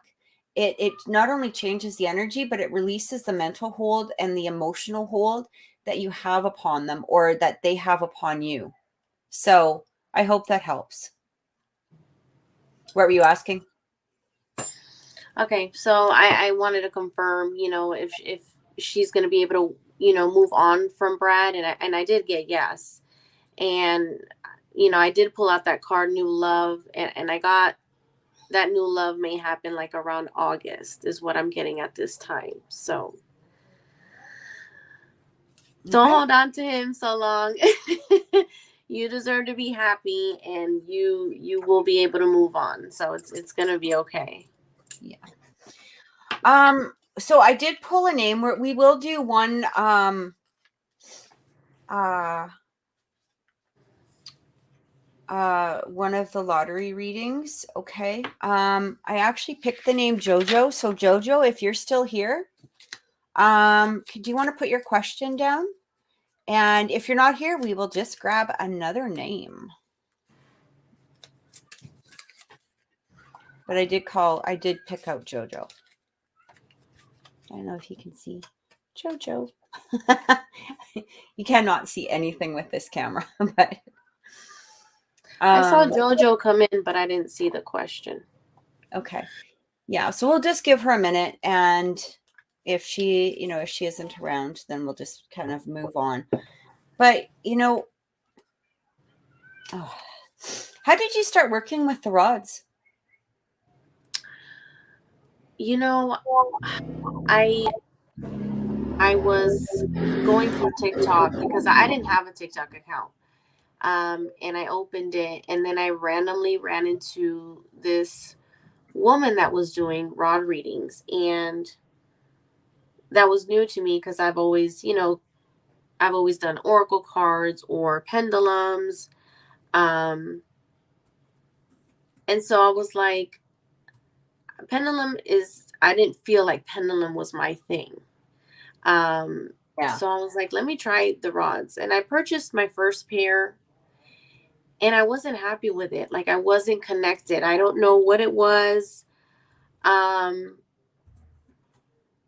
it not only changes the energy, but it releases the mental hold and the emotional hold that you have upon them, or that they have upon you. So I hope that helps. What were you asking? Okay, so I wanted to confirm, if she's going to be able to, move on from Brad, and I did get yes. And I did pull out that card, new love, and I got that new love may happen like around August is what I'm getting at this time. So don't hold on to him so long. You deserve to be happy, and you will be able to move on. So it's going to be okay. Yeah. So I did pull a name where we will do one one of the lottery readings. Okay. I actually picked the name Jojo. So Jojo, if you're still here, do you want to put your question down? And if you're not here, we will just grab another name. But I did pick out Jojo. I don't know if you can see Jojo. You cannot see anything with this camera, but I saw Jojo come in, but I didn't see the question. Okay. Yeah, so we'll just give her a minute, and if she isn't around, then we'll just kind of move on. But, how did you start working with the rods? I was going through TikTok because I didn't have a TikTok account. And I opened it, and then I randomly ran into this woman that was doing rod readings, and that was new to me because I've always done oracle cards or pendulums. And so I was like, I didn't feel like pendulum was my thing. Yeah. So I was like, let me try the rods. And I purchased my first pair and I wasn't happy with it. Like I wasn't connected. I don't know what it was. Um,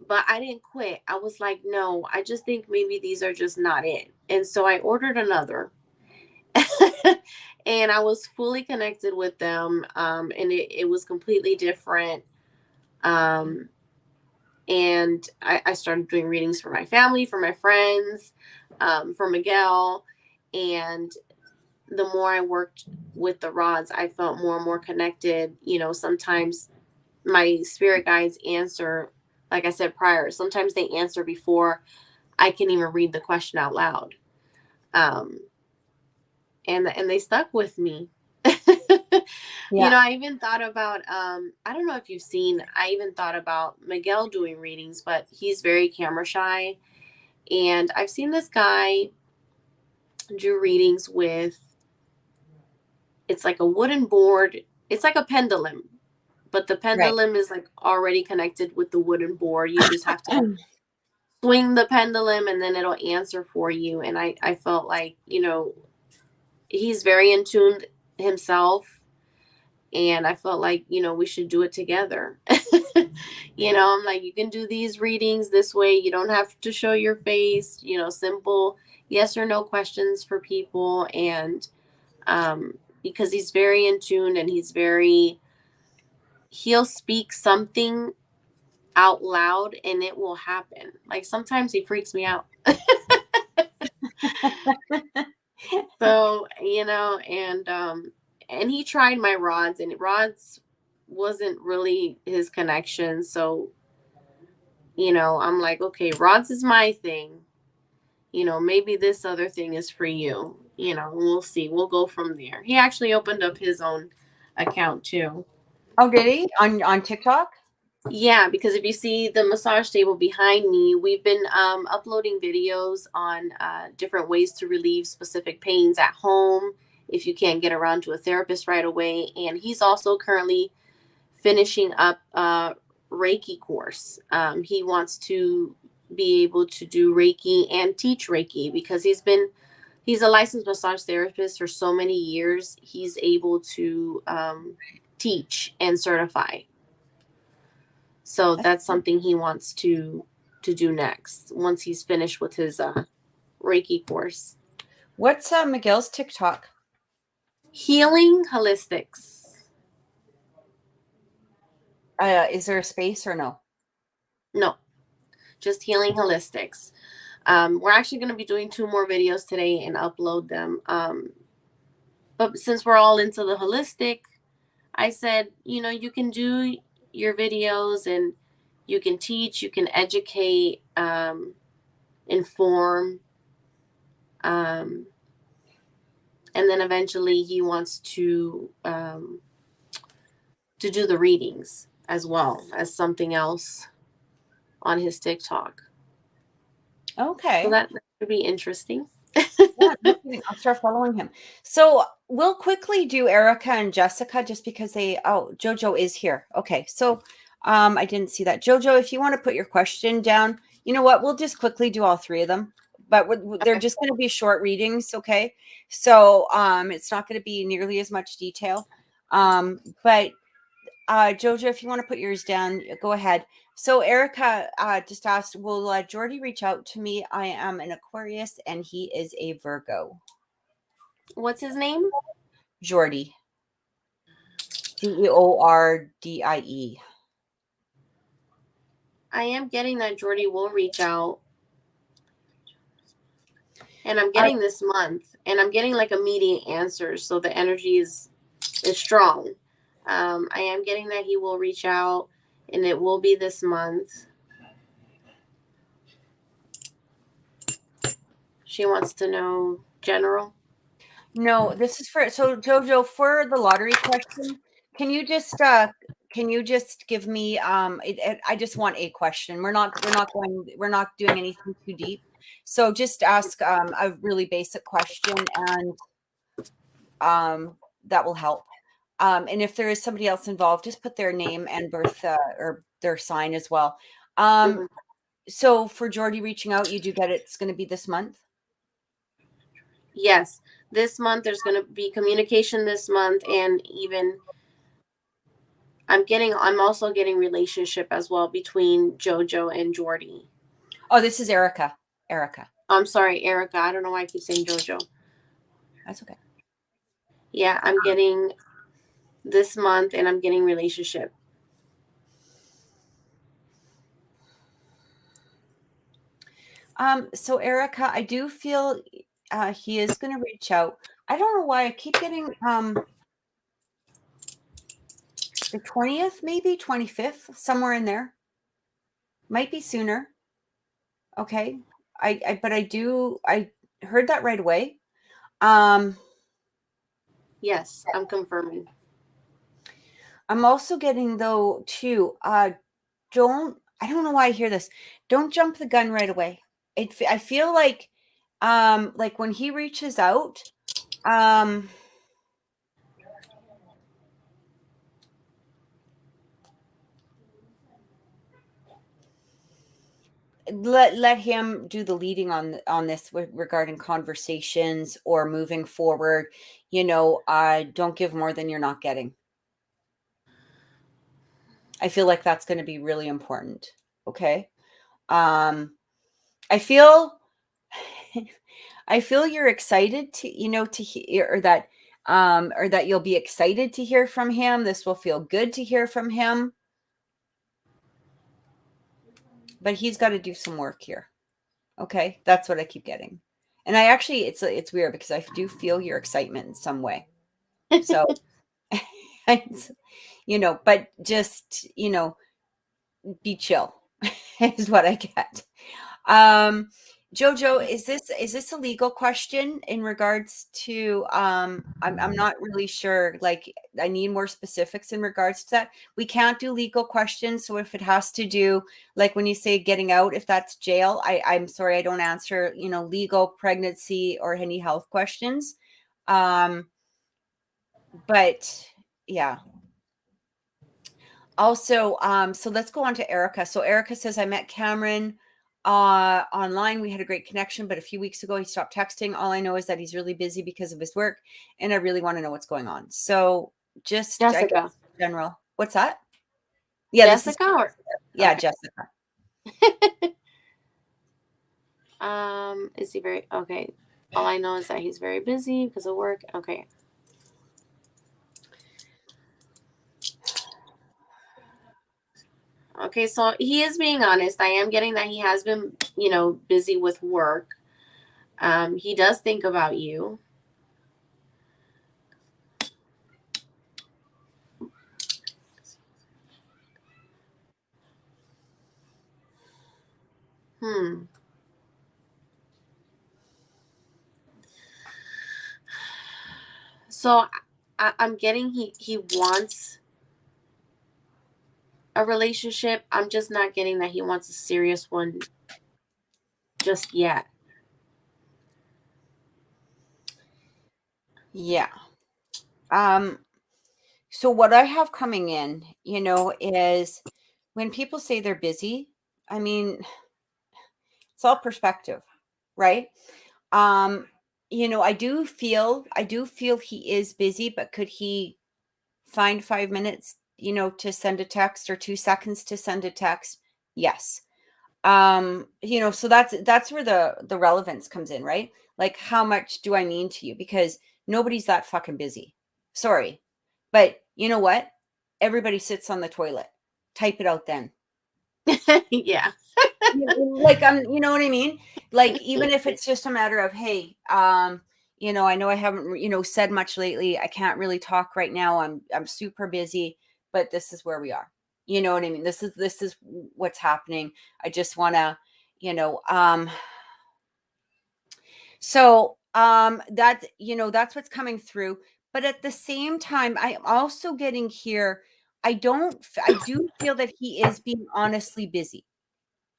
but I didn't quit. I was like, no, I just think maybe these are just not it. And so I ordered another. And I was fully connected with them. And it was completely different. Um, and I started doing readings for my family, for my friends, for Miguel. And the more I worked with the rods, I felt more and more connected. You know, sometimes my spirit guides answer, like I said prior, sometimes they answer before I can even read the question out loud. Um, and they stuck with me. You Yeah. know, I even thought about I don't know if you've seen, I even thought about Miguel doing readings, but he's very camera shy. And I've seen this guy do readings with, it's like a wooden board. It's like a pendulum, but the Right. pendulum is like already connected with the wooden board. You just have to swing the pendulum and then it'll answer for you. And I felt like, you know, he's very in tune himself. And I felt like, you know, we should do it together. You know, I'm like, you can do these readings this way. You don't have to show your face, you know, simple yes or no questions for people. And because he's very in tune and he'll speak something out loud and it will happen. Like sometimes he freaks me out. So, you know, and he tried my rods and rods wasn't really his connection. So, you know, I'm like, okay, rods is my thing. You know, maybe this other thing is for you. You know, we'll see. We'll go from there. He actually opened up his own account too. Oh, did he on TikTok? Yeah, because if you see the massage table behind me, we've been uploading videos on different ways to relieve specific pains at home if you can't get around to a therapist right away. And he's also currently finishing up a Reiki course. He wants to be able to do Reiki and teach Reiki because he's a licensed massage therapist for so many years. He's able to teach and certify. So that's something he wants to do next once he's finished with his Reiki course. What's Miguel's TikTok? Healing holistics. Is there a space or no? No, just healing holistics. We're actually going to be doing 2 more videos today and upload them. But since we're all into the holistic, I said, you know, you can do your videos and you can teach, you can educate, inform. Um, and then eventually he wants to do the readings as well as something else on his TikTok. So Okay. that would be interesting. Yeah, no kidding. I'll start following him. So we'll quickly do Erica and Jessica just because Jojo is here. Okay. So I didn't see that. Jojo, if you want to put your question down, you know what? We'll just quickly do all 3 of them. But they're Okay. just going to be short readings, okay? So it's not going to be nearly as much detail. But Jojo, if you want to put yours down, go ahead. So Erica just asked, will Jordy reach out to me? I am an Aquarius and he is a Virgo. What's his name? Jordy. Geordie. I am getting that Jordy will reach out. And I'm getting this month. And I'm getting like immediate answers. So the energy is strong. I am getting that he will reach out and it will be this month. She wants to know general. No, this is for Jojo for the lottery question. Can you just give me I just want a question. We're not doing anything too deep. So just ask a really basic question and that will help. And if there is somebody else involved, just put their name and birth or their sign as well. Um Mhm. So for Jordy reaching out, you do get it's going to be this month? Yes. This month there's going to be communication this month, and even I'm also getting relationship as well between Jojo and Jordy. Oh, this is Erica. Erica. I'm sorry, Erica. I don't know why I keep saying Jojo. That's okay. Yeah, I'm getting this month, and I'm getting relationship. So Erica, I do feel he is going to reach out. I don't know why I keep getting the 20th, maybe 25th, somewhere in there. Might be sooner. Okay. But I heard that right away. Yes, I'm confirming. I'm also getting though too, I don't know why I hear this. Don't jump the gun right away. I feel like when he reaches out, um let him do the leading on this regarding conversations or moving forward. Don't give more than you're not getting. I feel like that's going to be really important. Okay. I feel I feel you're excited to hear, or that you'll be excited to hear from him. This will feel good to hear from him. But he's got to do some work here. Okay? That's what I keep getting. And I actually it's weird because I do feel your excitement in some way. So but just, be chill is what I get. Jojo, is this a legal question in regards to I'm not really sure, like I need more specifics in regards to that. We can't do legal questions, so if it has to do, like when you say getting out, if that's jail, I'm sorry, I don't answer, legal, pregnancy, or any health questions. But yeah. Also, so let's go on to Erica. So Erica says, I met Cameron online. We had a great connection, but a few weeks ago he stopped texting. All I know is that he's really busy because of his work, and I really want to know what's going on. So just, I Jessica. guess, general. What's that? Yeah, Jessica or yeah, okay. Jessica. Is he very okay? All I know is that he's very busy because of work. Okay. Okay, so he is being honest. I am getting that he has been, busy with work. He does think about you. So I'm getting he wants a relationship. I'm just not getting that he wants a serious one just yet. Yeah. So what I have coming in, is when people say they're busy, I mean, it's all perspective, right? I do feel he is busy, but could he find 5 minutes, to send a text, or 2 seconds to send a text? Yes. So that's where the relevance comes in, right? Like, how much do I mean to you? Because nobody's that fucking busy. Sorry. But you know what? Everybody sits on the toilet. Type it out then. Yeah. Like, you know what I mean? Like, even if it's just a matter of, hey, I know I haven't, said much lately. I can't really talk right now. I'm super busy, but this is where we are. You know what I mean? This is what's happening. I just want to, so that's what's coming through. But at the same time, I'm also getting here, I do feel that he is being honestly busy.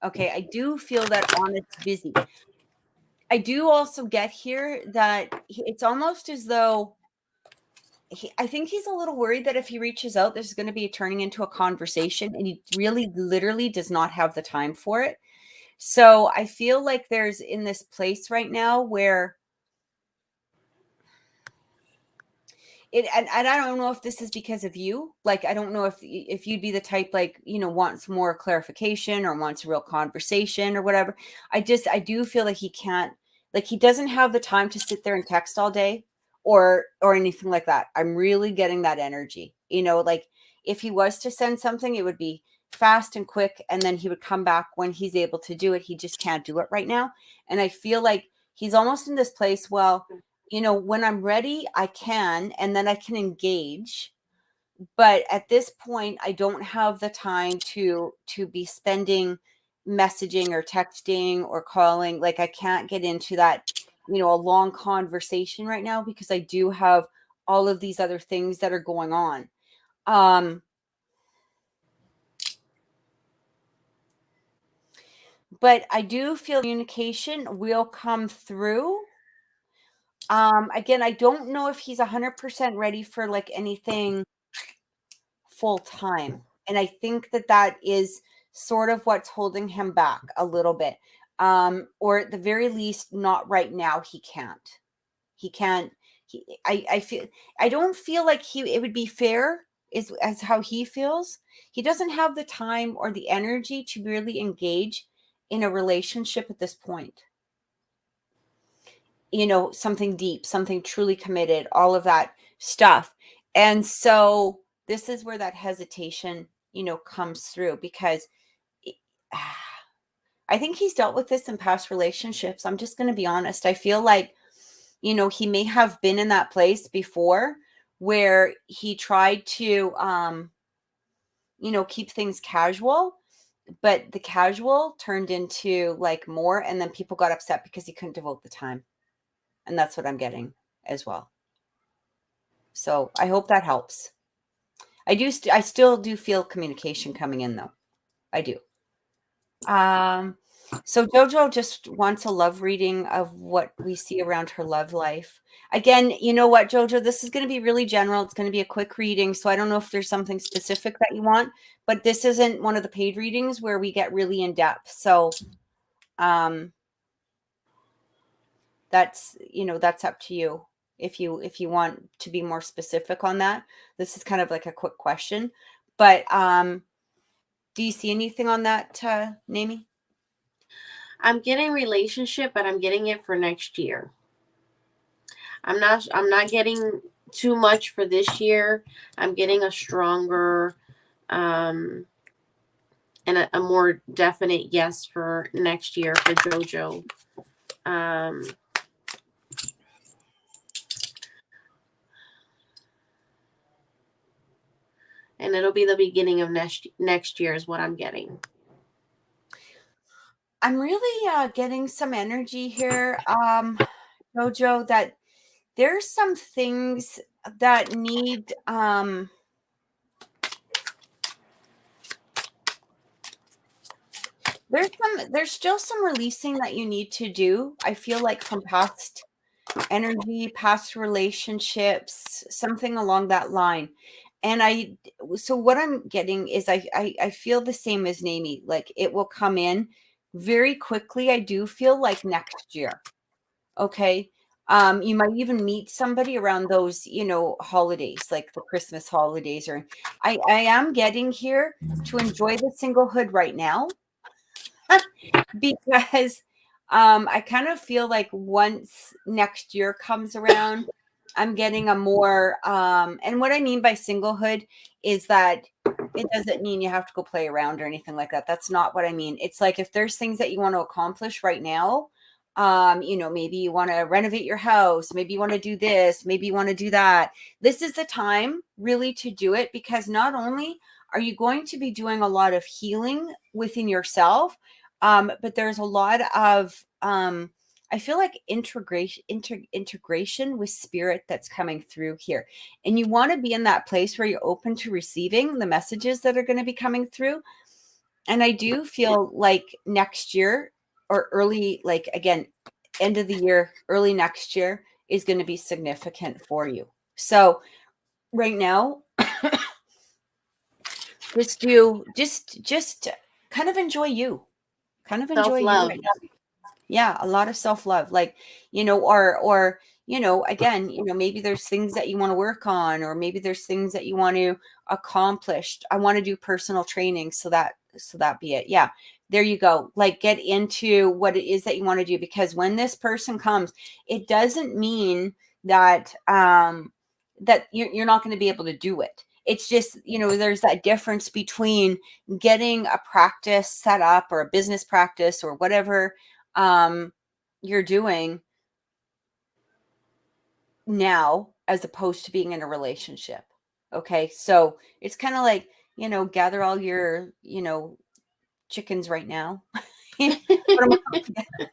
Okay, I do feel that honest busy. I do also get here that it's almost as though I think he's a little worried that if he reaches out, there's going to be turning into a conversation, and he really literally does not have the time for it. So I feel like there's in this place right now where and I don't know if this is because of you. Like, I don't know if you'd be the type, like, wants more clarification or wants a real conversation or whatever. I do feel like he can't, like, he doesn't have the time to sit there and text all day or anything like that. I'm really getting that energy. Like, if he was to send something, it would be fast and quick, and then he would come back when he's able to do it. He just can't do it right now. And I feel like he's almost in this place, well, when I'm ready, I can, and then I can engage. But at this point, I don't have the time to be spending messaging or texting or calling. Like, I can't get into that, a long conversation right now because I do have all of these other things that are going on. But I do feel communication will come through. Again, I don't know if he's 100% ready for like anything full time. And I think that is sort of what's holding him back a little bit. Or at the very least, not right now. He can't. He can't. I feel. I don't feel like it would be fair. Is as how he feels. He doesn't have the time or the energy to really engage in a relationship at this point. Something deep, something truly committed, all of that stuff. And so this is where that hesitation, comes through because I think he's dealt with this in past relationships. I'm just going to be honest. I feel like, he may have been in that place before where he tried to, keep things casual, but the casual turned into like more. And then people got upset because he couldn't devote the time. And that's what I'm getting as well. So I hope that helps. I still do feel communication coming in though. I do. So Jojo just wants a love reading of what we see around her love life. Again, you know what, Jojo, this is going to be really general. It's going to be a quick reading. So I don't know if there's something specific that you want, but this isn't one of the paid readings where we get really in depth. So, that's up to you. If you want to be more specific on that, this is kind of like a quick question, but, do you see anything on that, Naomi? I'm getting relationship, but I'm getting it for next year. I'm not getting too much for this year. I'm getting a stronger and a more definite yes for next year for Jojo. And it'll be the beginning of next year is what I'm getting. I'm really getting some energy here, Jojo, that there's some things that need there's still some releasing that you need to do. I feel like from past energy, past relationships, something along that line. And so what I'm getting is I feel the same as Naomi, like it will come in very quickly. I do feel like next year. Okay. You might even meet somebody around those, holidays, like the Christmas holidays, or I am getting here to enjoy the singlehood right now because I kind of feel like once next year comes around, I'm getting a more and what I mean by singlehood is that it doesn't mean you have to go play around or anything like that. That's not what I mean. It's like if there's things that you want to accomplish right now, maybe you want to renovate your house, maybe you want to do this, maybe you want to do that. This is the time really to do it because not only are you going to be doing a lot of healing within yourself, but there's a lot of I feel like integration with spirit that's coming through here. And you want to be in that place where you're open to receiving the messages that are going to be coming through. And I do feel like next year or early, like again, end of the year, early next year is going to be significant for you. So right now, just kind of enjoy you. kind of enjoy you Self-love. right now. Yeah, a lot of self-love. Like, or again, maybe there's things that you want to work on, or maybe there's things that you want to accomplish. I want to do personal training, so that be it. Yeah. There you go. Like, get into what it is that you want to do, because when this person comes, it doesn't mean that that you're not going to be able to do it. It's just, there's that difference between getting a practice set up, or a business practice, or whatever you're doing now, as opposed to being in a relationship. Okay. So it's kind of like, gather all your, chickens right now. Put 'em all together.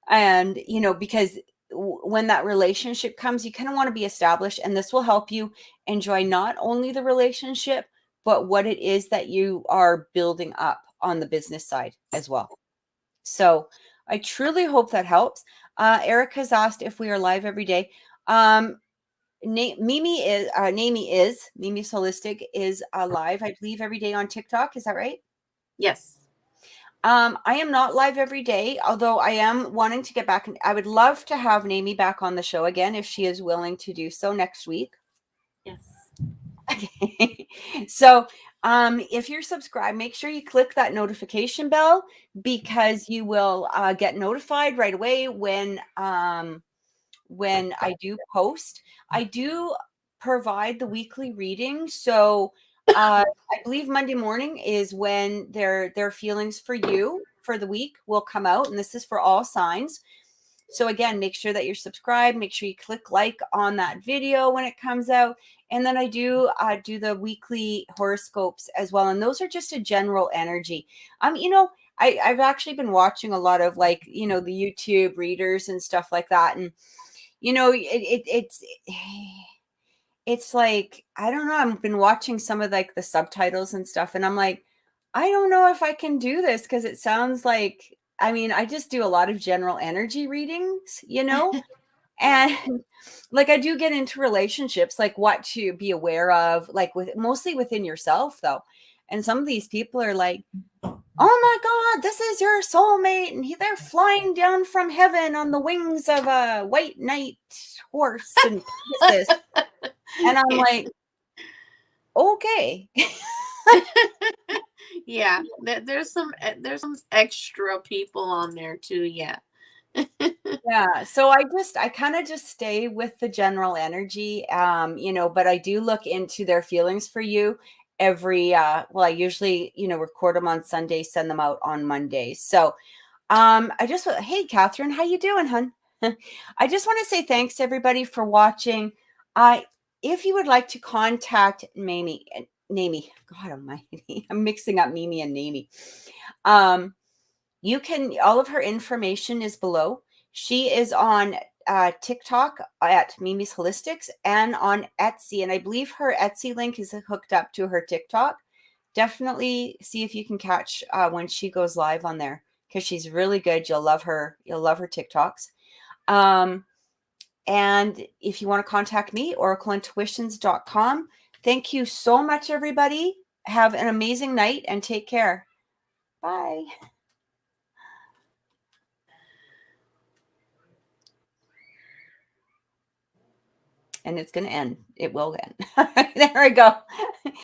And, because when that relationship comes, you kind of want to be established, and this will help you enjoy not only the relationship, but what it is that you are building up on the business side as well. So I truly hope that helps. Erica's asked if we are live every day. Mimi's Holistic is live, I believe, every day on TikTok. Is that right? Yes. I am not live every day, although I am wanting to get back. And I would love to have Nami back on the show again, if she is willing to do so, next week. Yes. Okay. So if you're subscribed, make sure you click that notification bell, because you will get notified right away when I do post. I do provide the weekly reading. So I believe Monday morning is when their feelings for you for the week will come out, and this is for all signs. So again, make sure that you're subscribed. Make sure you click like on that video when it comes out. And then I do the weekly horoscopes as well. And those are just a general energy. I've actually been watching a lot of, like, the YouTube readers and stuff like that. And, it's like, I don't know. I've been watching some of, like, the subtitles and stuff, and I'm like, I don't know if I can do this, because it sounds like, I just do a lot of general energy readings, and like, I do get into relationships, like what to be aware of, like, mostly within yourself, though. And some of these people are like, oh my God, this is your soulmate, and they're flying down from heaven on the wings of a white knight horse and Pegasus. And I'm like, okay. Yeah, there's some extra people on there too. Yeah. Yeah. So I kind of just stay with the general energy, but I do look into their feelings for you every, I usually, record them on Sunday, send them out on Mondays. So, hey, Catherine, how you doing, hun? I just want to say thanks to everybody for watching. If you would like to contact Mamie, God almighty, I'm mixing up Mimi and Nami. You can, all of her information is below. She is on TikTok at Mimi's Holistics, and on Etsy. And I believe her Etsy link is hooked up to her TikTok. Definitely see if you can catch when she goes live on there, because she's really good. You'll love her. You'll love her TikToks. And if you want to contact me, oracleintuitions.com. Thank you so much, everybody. Have an amazing night and take care. Bye. And it's going to end. It will end. There we go.